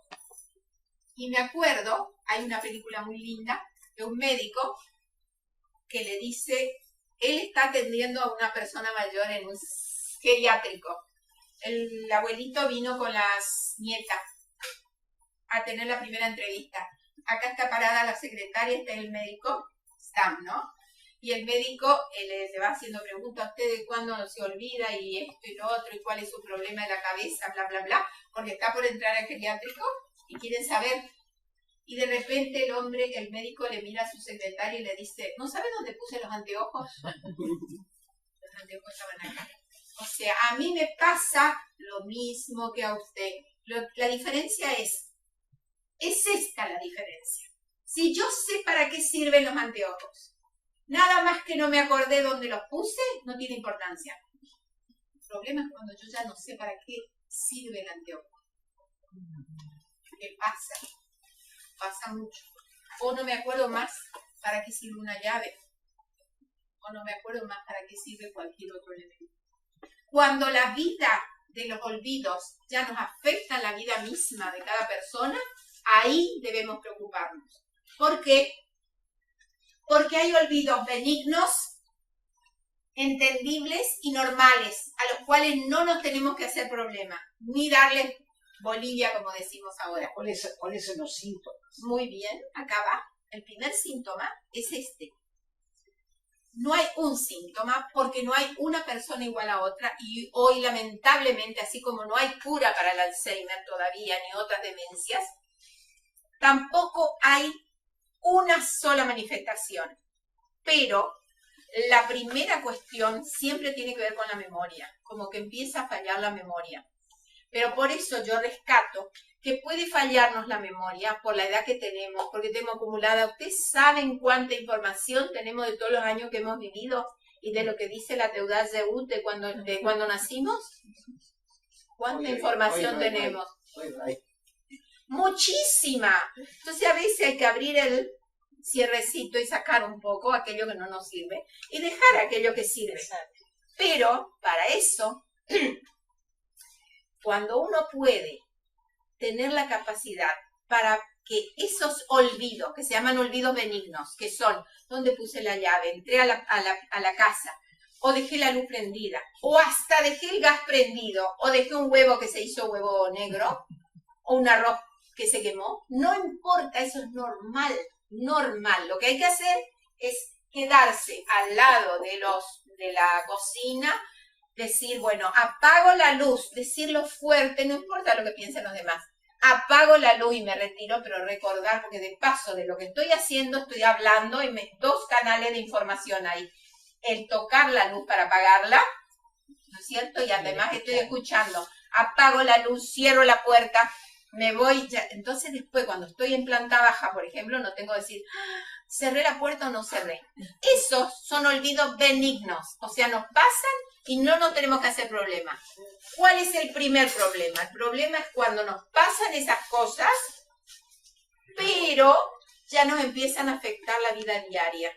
Y me acuerdo, hay una película muy linda de un médico que le dice, él está atendiendo a una persona mayor en un geriátrico. El abuelito vino con las nietas a tener la primera entrevista. Acá está parada la secretaria, está el médico, Stam, ¿no? Y el médico le va haciendo preguntas a usted de cuándo se olvida y esto y lo otro y cuál es su problema de la cabeza, bla, bla, bla, porque está por entrar al geriátrico y quieren saber. Y de repente el médico le mira a su secretaria y le dice, ¿no sabe dónde puse los anteojos? Los anteojos estaban acá. O sea, a mí me pasa lo mismo que a usted. La diferencia es esta la diferencia. Si yo sé para qué sirven los anteojos, nada más que no me acordé dónde los puse, no tiene importancia. El problema es cuando yo ya no sé para qué sirve el anteojo. ¿Qué pasa? Pasa mucho. O no me acuerdo más para qué sirve una llave. O no me acuerdo más para qué sirve cualquier otro elemento. Cuando la vida de los olvidos ya nos afecta en la vida misma de cada persona, ahí debemos preocuparnos. ¿Por qué? Porque hay olvidos benignos, entendibles y normales, a los cuales no nos tenemos que hacer problema, ni darles bolilla, como decimos ahora. ¿Cuáles son los síntomas? Muy bien, acá va. El primer síntoma es este. No hay un síntoma porque no hay una persona igual a otra y hoy lamentablemente, así como no hay cura para el Alzheimer todavía ni otras demencias, tampoco hay una sola manifestación. Pero la primera cuestión siempre tiene que ver con la memoria, como que empieza a fallar la memoria. Pero por eso yo rescato que puede fallarnos la memoria por la edad que tenemos, porque tenemos acumulada. ¿Ustedes saben cuánta información tenemos de todos los años que hemos vivido y de lo que dice la Teudat Zeut de cuando nacimos? ¿Cuánta información tenemos? Muchísima. Entonces a veces hay que abrir el cierrecito y sacar un poco aquello que no nos sirve y dejar aquello que sirve. Pero para eso, cuando uno puede tener la capacidad para que esos olvidos, que se llaman olvidos benignos, que son donde puse la llave, entré a la casa, o dejé la luz prendida, o hasta dejé el gas prendido, o dejé un huevo que se hizo huevo negro, o un arroz que se quemó, no importa, eso es normal, normal. Lo que hay que hacer es quedarse al lado de la cocina, decir, bueno, apago la luz, decirlo fuerte, no importa lo que piensen los demás. Apago la luz y me retiro, pero recordar, porque de paso de lo que estoy haciendo, estoy hablando y dos canales de información ahí. El tocar la luz para apagarla, ¿no es cierto? Y además estoy escuchando. Apago la luz, cierro la puerta, me voy. Ya. Entonces después, cuando estoy en planta baja, por ejemplo, no tengo que decir, ¿cerré la puerta o no cerré? Esos son olvidos benignos. O sea, nos pasan y no nos tenemos que hacer problemas. ¿Cuál es el primer problema? El problema es cuando nos pasan esas cosas, pero ya nos empiezan a afectar la vida diaria.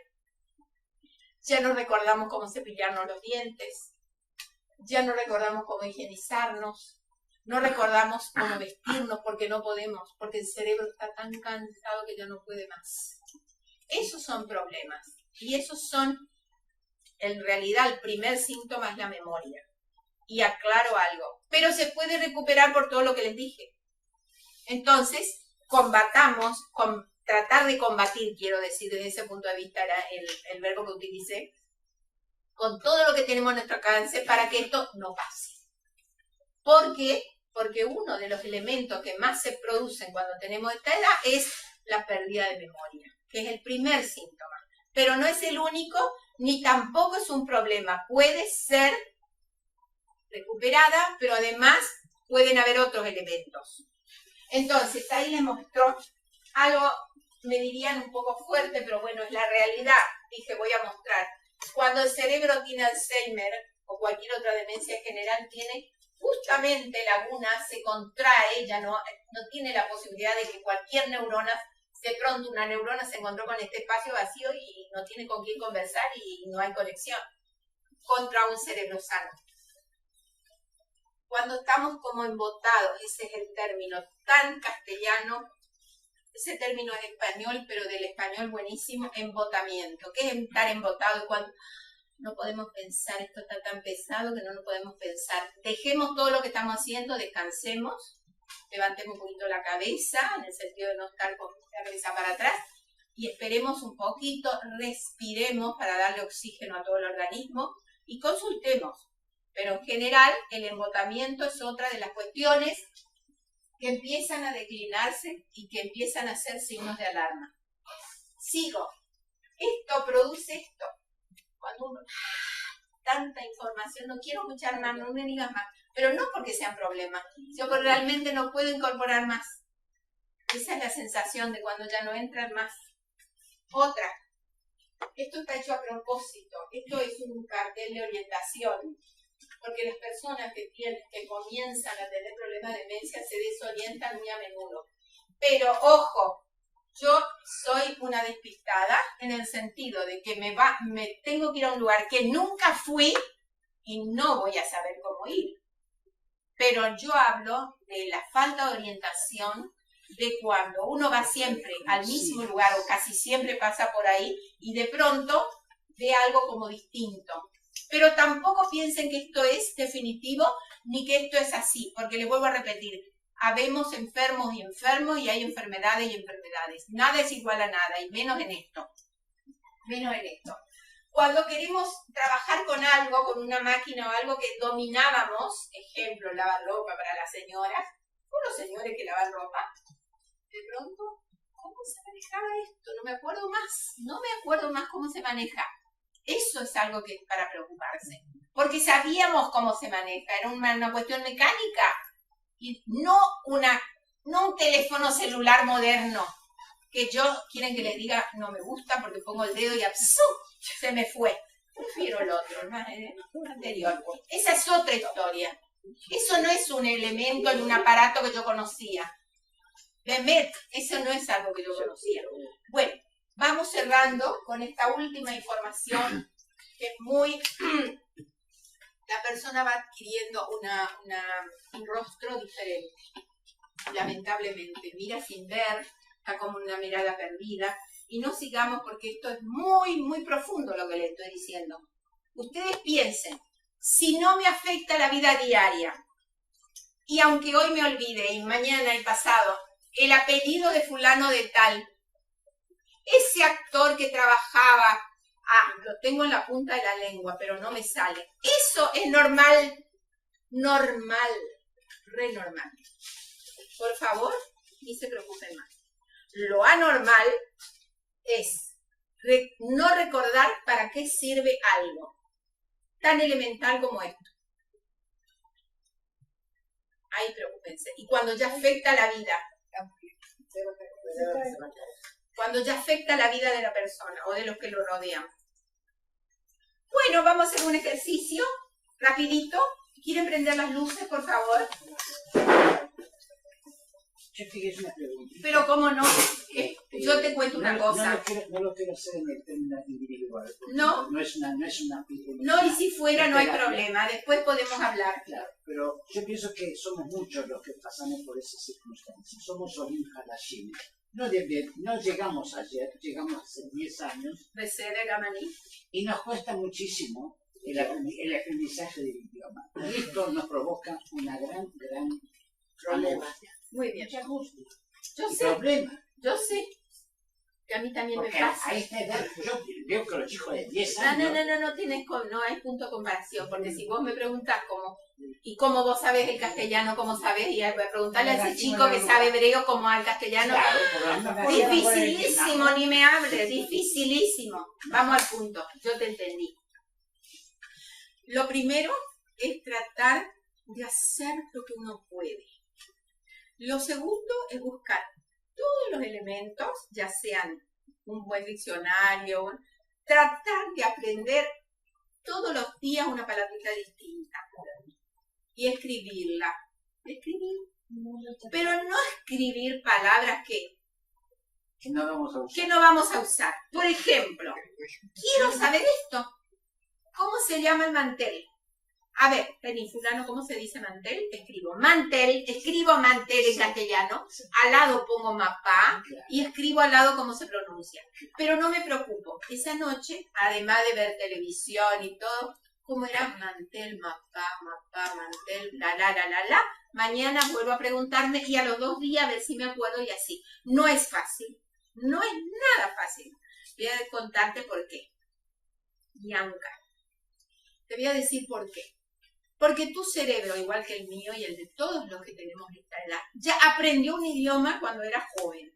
Ya no recordamos cómo cepillarnos los dientes, ya no recordamos cómo higienizarnos, no recordamos cómo vestirnos porque no podemos, porque el cerebro está tan cansado que ya no puede más. Esos son problemas y esos son, en realidad, el primer síntoma es la memoria. Y aclaro algo, pero se puede recuperar por todo lo que les dije. Entonces, tratar de combatir, quiero decir, desde ese punto de vista era el verbo que utilicé, con todo lo que tenemos a nuestro alcance para que esto no pase. ¿Por qué? Porque uno de los elementos que más se producen cuando tenemos esta edad es la pérdida de memoria, que es el primer síntoma. Pero no es el único, ni tampoco es un problema. Puede ser recuperada, pero además pueden haber otros elementos. Entonces, ahí les mostró algo, me dirían un poco fuerte, pero bueno, es la realidad. Dije, voy a mostrar. Cuando el cerebro tiene Alzheimer o cualquier otra demencia general, tiene justamente lagunas, se contrae, ya no tiene la posibilidad de que cualquier neurona, de pronto una neurona se encontró con este espacio vacío y no tiene con quién conversar y no hay conexión contra un cerebro sano. Cuando estamos como embotados, ese es el término tan castellano, ese término es español, pero del español buenísimo, embotamiento. ¿Qué es estar embotado? Cuando no podemos pensar, esto está tan pesado que no podemos pensar. Dejemos todo lo que estamos haciendo, descansemos, levantemos un poquito la cabeza, en el sentido de no estar con la cabeza para atrás, y esperemos un poquito, respiremos para darle oxígeno a todo el organismo y consultemos. Pero en general el embotamiento es otra de las cuestiones que empiezan a declinarse y que empiezan a ser signos de alarma. Sigo. Esto produce esto. Cuando uno, tanta información, no quiero escuchar más, no me digas más. Pero no porque sean problemas, sino porque realmente no puedo incorporar más. Esa es la sensación de cuando ya no entran más. Otra. Esto está hecho a propósito. Esto es un cartel de orientación. Porque las personas que comienzan a tener problemas de demencia se desorientan muy a menudo. Pero, ojo, yo soy una despistada en el sentido de que me tengo que ir a un lugar que nunca fui y no voy a saber cómo ir. Pero yo hablo de la falta de orientación, de cuando uno va siempre al mismo lugar o casi siempre pasa por ahí y de pronto ve algo como distinto. Pero tampoco piensen que esto es definitivo ni que esto es así, porque les vuelvo a repetir, habemos enfermos y hay enfermedades y enfermedades. Nada es igual a nada, y menos en esto. Menos en esto. Cuando queremos trabajar con algo, con una máquina o algo que dominábamos, ejemplo, lavar ropa para las señoras, o los señores que lavan ropa, de pronto, ¿cómo se manejaba esto? No me acuerdo más cómo se maneja. Eso es algo que es para preocuparse, porque sabíamos cómo se maneja, era una cuestión mecánica, y no un teléfono celular moderno, que quieren que les diga, no me gusta porque pongo el dedo y se me fue. Prefiero el otro, el anterior. Esa es otra historia. Eso no es un elemento en un aparato que yo conocía. Eso no es algo que yo conocía. Bueno, vamos cerrando con esta última información que es muy... La persona va adquiriendo un rostro diferente, lamentablemente. Mira sin ver, está como una mirada perdida. Y no sigamos porque esto es muy, muy profundo lo que le estoy diciendo. Ustedes piensen, si no me afecta la vida diaria, y aunque hoy me olvide, y mañana y pasado, el apellido de fulano de tal, ese actor que trabajaba, lo tengo en la punta de la lengua, pero no me sale. Eso es normal, re normal. Por favor, ni se preocupen más. Lo anormal es no recordar para qué sirve algo tan elemental como esto. Ahí preocúpense. Y cuando ya afecta la vida, de la persona o de los que lo rodean. Bueno, vamos a hacer un ejercicio rapidito. ¿Quieren prender las luces, por favor? Yo fíjese una pregunta. Pero cómo no, yo te cuento una cosa. No lo quiero hacer en el término individual. No. No es una No, y si fuera no hay problema, después podemos hablar. Claro, pero yo pienso que somos muchos los que pasamos por esas circunstancias. Somos Olim Hadashim. No llegamos ayer, llegamos hace 10 años. Y nos cuesta muchísimo el aprendizaje del idioma. Y esto nos provoca una gran problema. Muy bien. Yo sé. Que a mí también porque me pasa. A esta edad, yo veo que los chicos de 10 años... No hay punto de comparación, porque si vos me preguntás cómo vos sabés el castellano, cómo sabés, y preguntarle a ese chico que sabe hebreo como al castellano, Claro, dificilísimo, ni me hables, dificilísimo. Vamos al punto, yo te entendí. Lo primero es tratar de hacer lo que uno puede. Lo segundo es buscar todos los elementos, ya sean un buen diccionario, tratar de aprender todos los días una palabrita distinta y escribirla. Pero no escribir palabras que no vamos a usar. Por ejemplo, quiero saber esto. ¿Cómo se llama el mantel? A ver, fulano, ¿cómo se dice mantel? Escribo mantel en castellano, al lado pongo mapá y escribo al lado cómo se pronuncia. Pero no me preocupo, esa noche, además de ver televisión y todo, ¿cómo era? Mantel, mapá, mantel, la. Mañana vuelvo a preguntarme y a los 2 días a ver si me acuerdo y así. No es fácil, no es nada fácil. Voy a contarte por qué. Bianca, te voy a decir por qué. Porque tu cerebro, igual que el mío y el de todos los que tenemos esta edad, ya aprendió un idioma cuando era joven.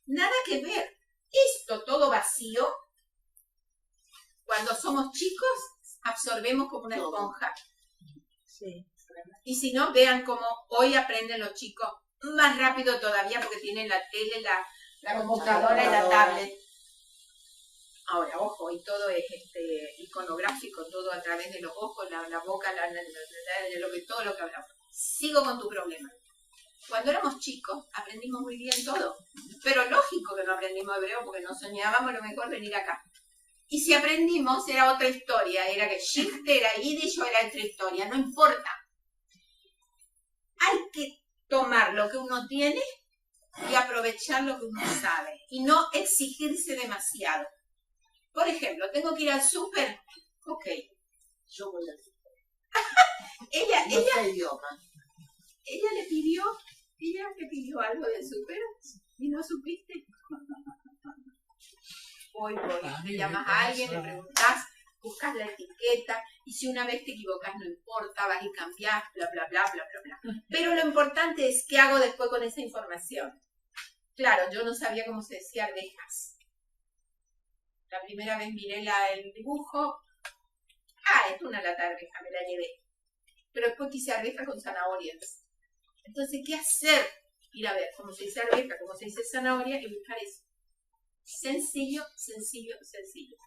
Nada que ver. Esto todo vacío, cuando somos chicos, absorbemos como una esponja. Sí. Y si no, vean cómo hoy aprenden los chicos más rápido todavía porque tienen la tele, la computadora y la tablet. Ahora, ojo, y todo es iconográfico, todo a través de los ojos, la boca, todo lo que hablamos. Sigo con tu problema. Cuando éramos chicos, aprendimos muy bien todo. Pero lógico que no aprendimos hebreo porque no soñábamos a lo mejor venir acá. Y si aprendimos, era otra historia. Era que Schicht era Yiddish o era otra historia. No importa. Hay que tomar lo que uno tiene y aprovechar lo que uno sabe. Y no exigirse demasiado. Por ejemplo, tengo que ir al súper. Ok. Yo voy a decir. Ella le pidió algo del súper y no supiste. Voy. Le llamas a alguien, le preguntás, buscas la etiqueta y si una vez te equivocas no importa, vas y cambiás, bla, bla, bla, bla, bla, bla. Pero lo importante es qué hago después con esa información. Claro, yo no sabía cómo se decía arvejas. La primera vez miré el dibujo. Es una lata de arveja, me la llevé. Pero después quise arveja con zanahorias. Entonces, ¿qué hacer? Ir a ver cómo se dice arveja, cómo se dice zanahoria y buscar eso. Sencillo, sencillo, sencillo.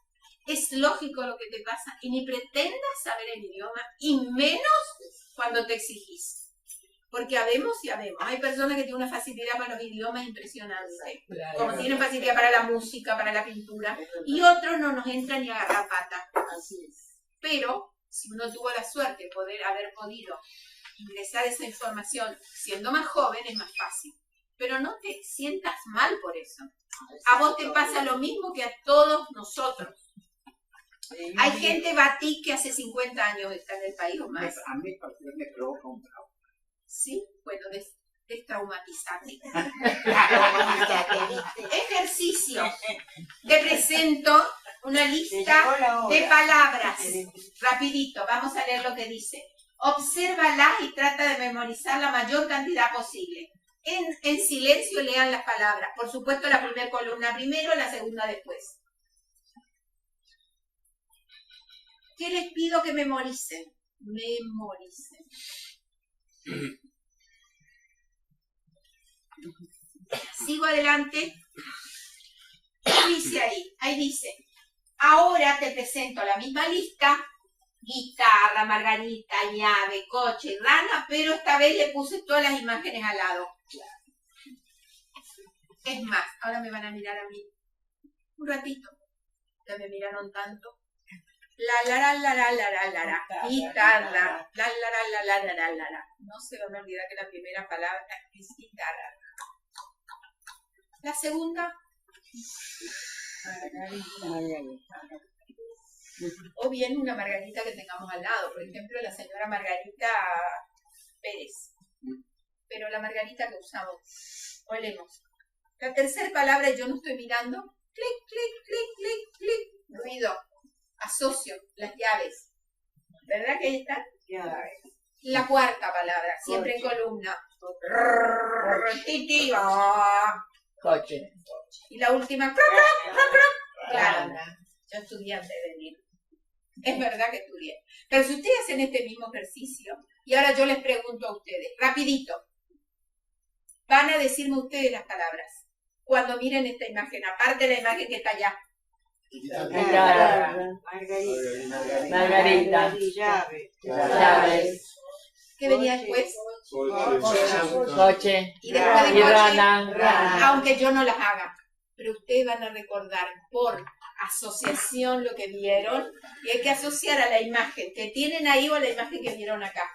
Es lógico lo que te pasa y ni pretendas saber el idioma y menos cuando te exigís. Porque habemos y habemos. Hay personas que tienen una facilidad para los idiomas impresionante. Como tienen facilidad para la música, para la pintura. Y otros no nos entran ni a agarrar pata. Así es. Pero si uno tuvo la suerte de haber podido ingresar esa información siendo más joven, es más fácil. Pero no te sientas mal por eso. A vos te pasa lo mismo que a todos nosotros. Hay gente batí que hace 50 años está en el país o más. A mí me provoca un trauma. Sí, bueno, destraumatizarte. Ejercicio. Te presento una lista de palabras. Rapidito, vamos a leer lo que dice. Obsérvalas y trata de memorizar la mayor cantidad posible. En silencio lean las palabras. Por supuesto, la primera columna primero, la segunda después. ¿Qué les pido que memoricen? Memoricen. Sigo adelante. ¿Qué dice ahí? Ahí dice, ahora te presento la misma lista, guitarra, margarita, llave, coche, rana, pero esta vez le puse todas las imágenes al lado. Es más, ahora me van a mirar a mí. Un ratito. Ya me miraron tanto. La, guitarra, la. No se van a olvidar que la primera palabra es guitarra. La segunda, o bien una Margarita que tengamos al lado. Por ejemplo, la señora Margarita Pérez. Pero la Margarita que usamos, olemos. La tercera palabra, yo no estoy mirando. Clic, clic, clic, clic, clic. Ruido. Asocio las llaves. ¿Verdad que ahí está? La cuarta palabra, siempre en columna. Coche. Y la última, claro, yo estudié antes de venir. Es verdad que estudié. Pero si ustedes hacen este mismo ejercicio, y ahora yo les pregunto a ustedes, rapidito, van a decirme ustedes las palabras. Cuando miren esta imagen, aparte de la imagen que está allá. Margarita. Llaves. ¿Qué venía después? Coche. Y después de Y coche, rana. aunque yo no las haga. Pero ustedes van a recordar por asociación lo que vieron y hay que asociar a la imagen que tienen ahí o a la imagen que vieron acá.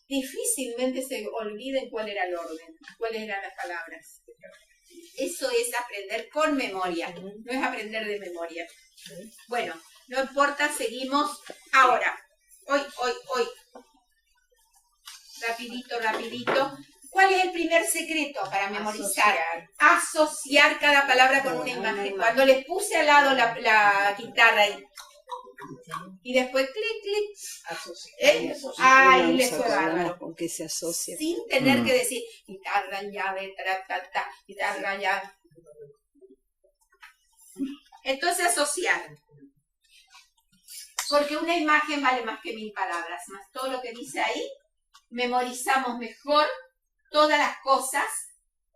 Difícilmente se olviden cuál era el orden, cuáles eran las palabras. Eso es aprender con memoria, no es aprender de memoria. Bueno, no importa, seguimos. Ahora, hoy. Rapidito. ¿Cuál es el primer secreto para memorizar? Asociar cada palabra con una imagen. Cuando les puse al lado la guitarra ahí, y después clic, ahí les fue bárbaro. Con que se asocia. Sin tener que decir guitarra, llave, guitarra, llave. Entonces asociar. Porque una imagen vale más que 1000 palabras. Más todo lo que dice ahí, memorizamos mejor todas las cosas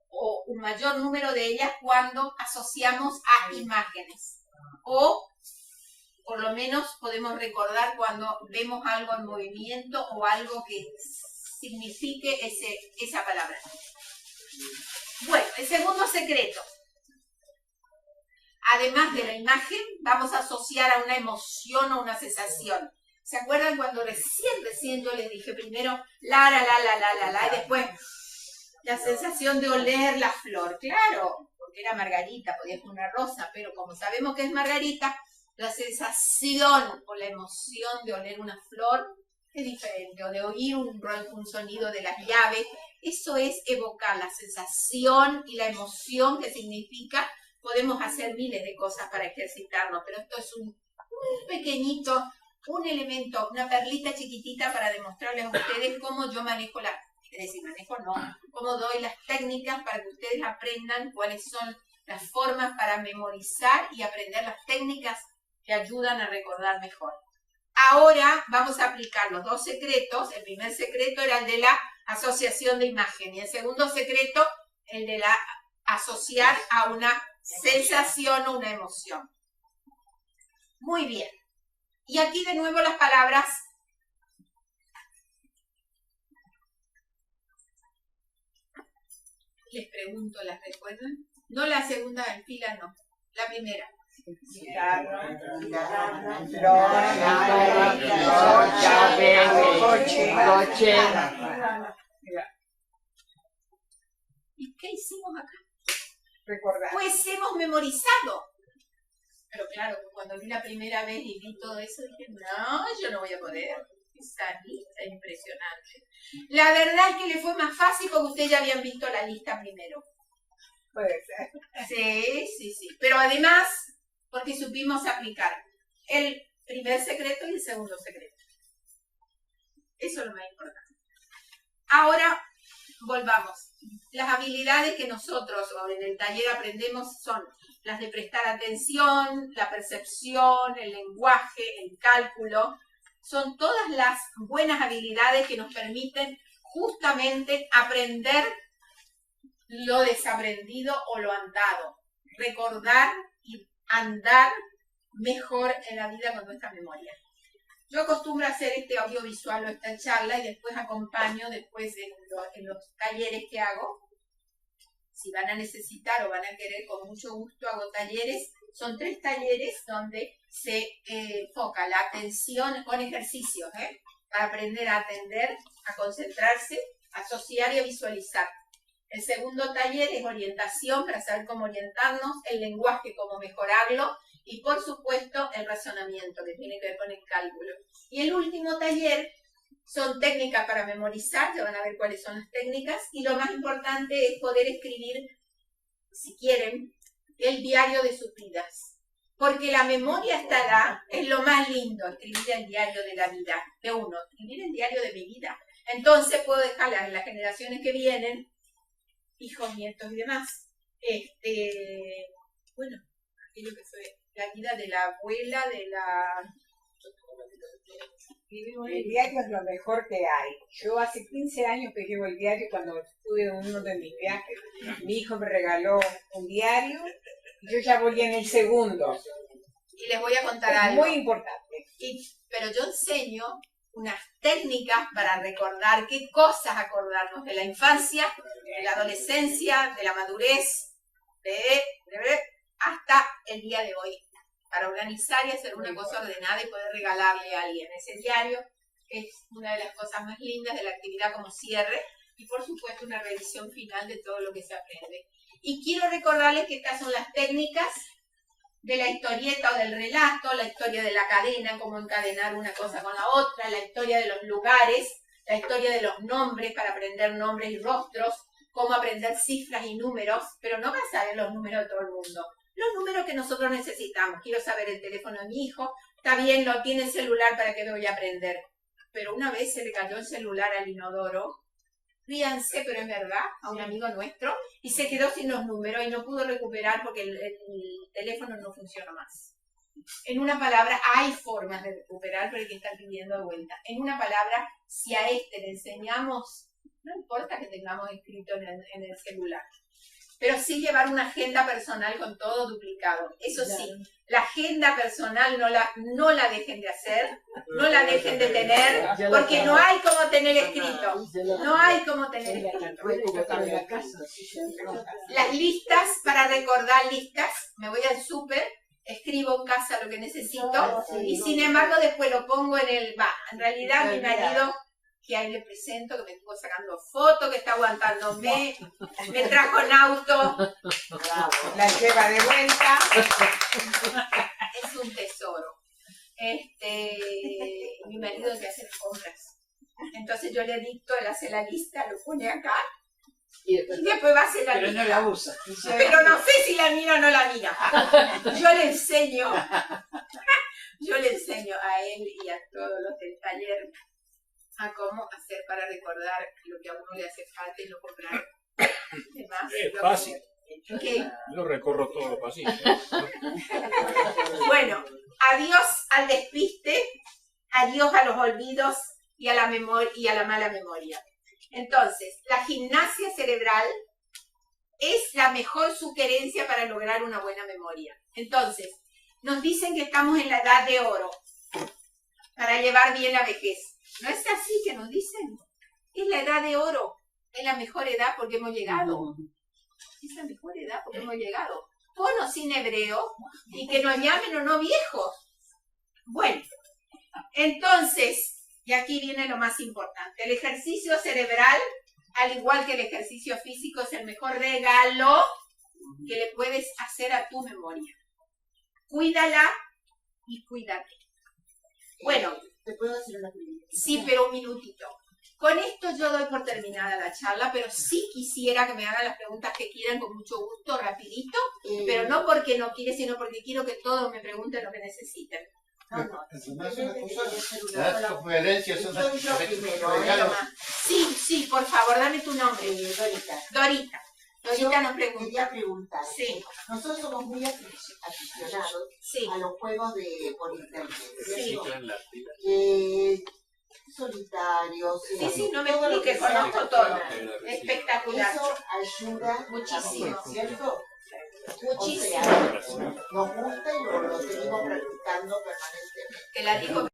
o un mayor número de ellas cuando asociamos a imágenes. O por lo menos podemos recordar cuando vemos algo en movimiento o algo que signifique esa palabra. Bueno, el segundo secreto. además de la imagen, vamos a asociar a una emoción o una sensación. ¿Se acuerdan cuando recién yo les dije primero la, y después la sensación de oler la flor? Claro, porque era margarita, podía ser una rosa, pero como sabemos que es margarita, la sensación o la emoción de oler una flor es diferente, o de oír un sonido de las llaves. Eso es evocar la sensación y la emoción que significa. Podemos hacer miles de cosas para ejercitarnos, pero esto es un pequeñito, un elemento, una perlita chiquitita para demostrarles a ustedes cómo yo manejo cómo doy las técnicas para que ustedes aprendan cuáles son las formas para memorizar y aprender las técnicas que ayudan a recordar mejor. Ahora vamos a aplicar los dos secretos. El primer secreto era el de la asociación de imagen y el segundo secreto el de la asociar a una sensación o una emoción. Muy bien. Y aquí de nuevo las palabras. Les pregunto, ¿las recuerdan? No la segunda en fila, no. La primera. Coche. ¿Y qué hicimos acá? Recordar. Pues hemos memorizado. Pero claro, cuando vi la primera vez y vi todo eso, dije, no, yo no voy a poder. Esa lista impresionante. La verdad es que le fue más fácil porque ustedes ya habían visto la lista primero. Puede ser. Sí. Pero además, porque supimos aplicar el primer secreto y el segundo secreto. Eso es lo más importante. Ahora, volvamos. Las habilidades que nosotros en el taller aprendemos son las de prestar atención, la percepción, el lenguaje, el cálculo. Son todas las buenas habilidades que nos permiten justamente aprender lo desaprendido o lo andado. Recordar y andar mejor en la vida con nuestra memoria. Yo acostumbro a hacer este audiovisual o esta charla y después acompaño después en los talleres que hago. Si van a necesitar o van a querer, con mucho gusto hago talleres. Son 3 talleres donde se enfoca la atención con ejercicios, para aprender a atender, a concentrarse, a asociar y a visualizar. El segundo taller es orientación, para saber cómo orientarnos, el lenguaje, cómo mejorarlo, y por supuesto el razonamiento, que tiene que ver con el cálculo. Y el último taller son técnicas para memorizar, ya van a ver cuáles son las técnicas, y lo más importante es poder escribir, si quieren, el diario de sus vidas. Porque la memoria estará, es lo más lindo, escribir el diario de la vida de uno, escribir el diario de mi vida. Entonces puedo dejarla en las generaciones que vienen, hijos, nietos y demás. Bueno, aquello que fue la vida de la abuela, de la... El diario es lo mejor que hay. Yo hace 15 años que llevo el diario. Cuando estuve en uno de mis viajes, mi hijo me regaló un diario y yo ya voy en el segundo. Y les voy a contar Es algo. muy importante. Pero yo enseño unas técnicas para recordar qué cosas acordarnos de la infancia, de la adolescencia, de la madurez, hasta el día de hoy, para organizar y hacer una cosa ordenada y poder regalarle a alguien. Ese diario es una de las cosas más lindas de la actividad como cierre y por supuesto una revisión final de todo lo que se aprende. Y quiero recordarles que estas son las técnicas de la historieta o del relato, la historia de la cadena, cómo encadenar una cosa con la otra, la historia de los lugares, la historia de los nombres para aprender nombres y rostros, cómo aprender cifras y números, pero no para saber los números de todo el mundo. Los números que nosotros necesitamos. Quiero saber el teléfono de mi hijo, está bien, lo tiene el celular, ¿para qué me voy a aprender? Pero una vez se le cayó el celular al inodoro, ríanse, pero es verdad, a un amigo nuestro, y se quedó sin los números y no pudo recuperar porque el teléfono no funciona más. En una palabra, hay formas de recuperar, pero hay que estar pidiendo de vuelta. En una palabra, si a le enseñamos, no importa que tengamos escrito en el celular, pero sí llevar una agenda personal con todo duplicado. Eso sí, la agenda personal no la dejen de hacer, no la dejen de tener, porque no hay como tener escrito. No hay como tener escrito. Las listas, para recordar listas, me voy al súper, escribo en casa lo que necesito y sin embargo después lo pongo en realidad mi marido, que ahí le presento, que me estuvo sacando fotos, que está aguantándome, me trajo en auto, La lleva de vuelta. es un tesoro. Mi marido es que hace las compras. Entonces yo le dicto, él hace la lista, lo pone acá y después va a hacer la Pero lista. no la usa. Pero no sé si la mira o no la mira. Yo le enseño a él y a todos los del taller a cómo hacer para recordar lo que a uno le hace falta y no comprar de más. Es fácil. ¿Qué? Yo recorro todo los pasillos. Bueno, adiós al despiste, adiós a los olvidos y a la memoria y a la mala memoria. Entonces, la gimnasia cerebral es la mejor sugerencia para lograr una buena memoria. Entonces, nos dicen que estamos en la edad de oro para llevar bien la vejez. ¿No es así que nos dicen? Es la edad de oro, es la mejor edad porque hemos llegado. Es la mejor edad porque hemos llegado. Con o sin hebreo, y que nos llamen o no viejos. Bueno, entonces, y aquí viene lo más importante. El ejercicio cerebral, al igual que el ejercicio físico, es el mejor regalo que le puedes hacer a tu memoria. Cuídala y cuídate. Bueno, ¿te puedo hacer una pregunta? Sí, pero un minutito. Con esto yo doy por terminada la charla, pero sí quisiera que me hagan las preguntas que quieran con mucho gusto, rapidito, pero no porque no quiere, sino porque quiero que todos me pregunten lo que necesiten. No, Las conferencias son primero, Sí, por favor, dame tu nombre. Dorita. Dorita nos pregunta. Quería preguntar. Sí, Nosotros somos muy aficionados sí, a los juegos por internet. sí. Solitarios. Sí, no me todo lo expliques, que sea conozco todo. personal. Espectacular. Eso ayuda Muchísimo. ¿cierto? Muchísimo. O sea, nos gusta y lo seguimos practicando permanentemente. Te la digo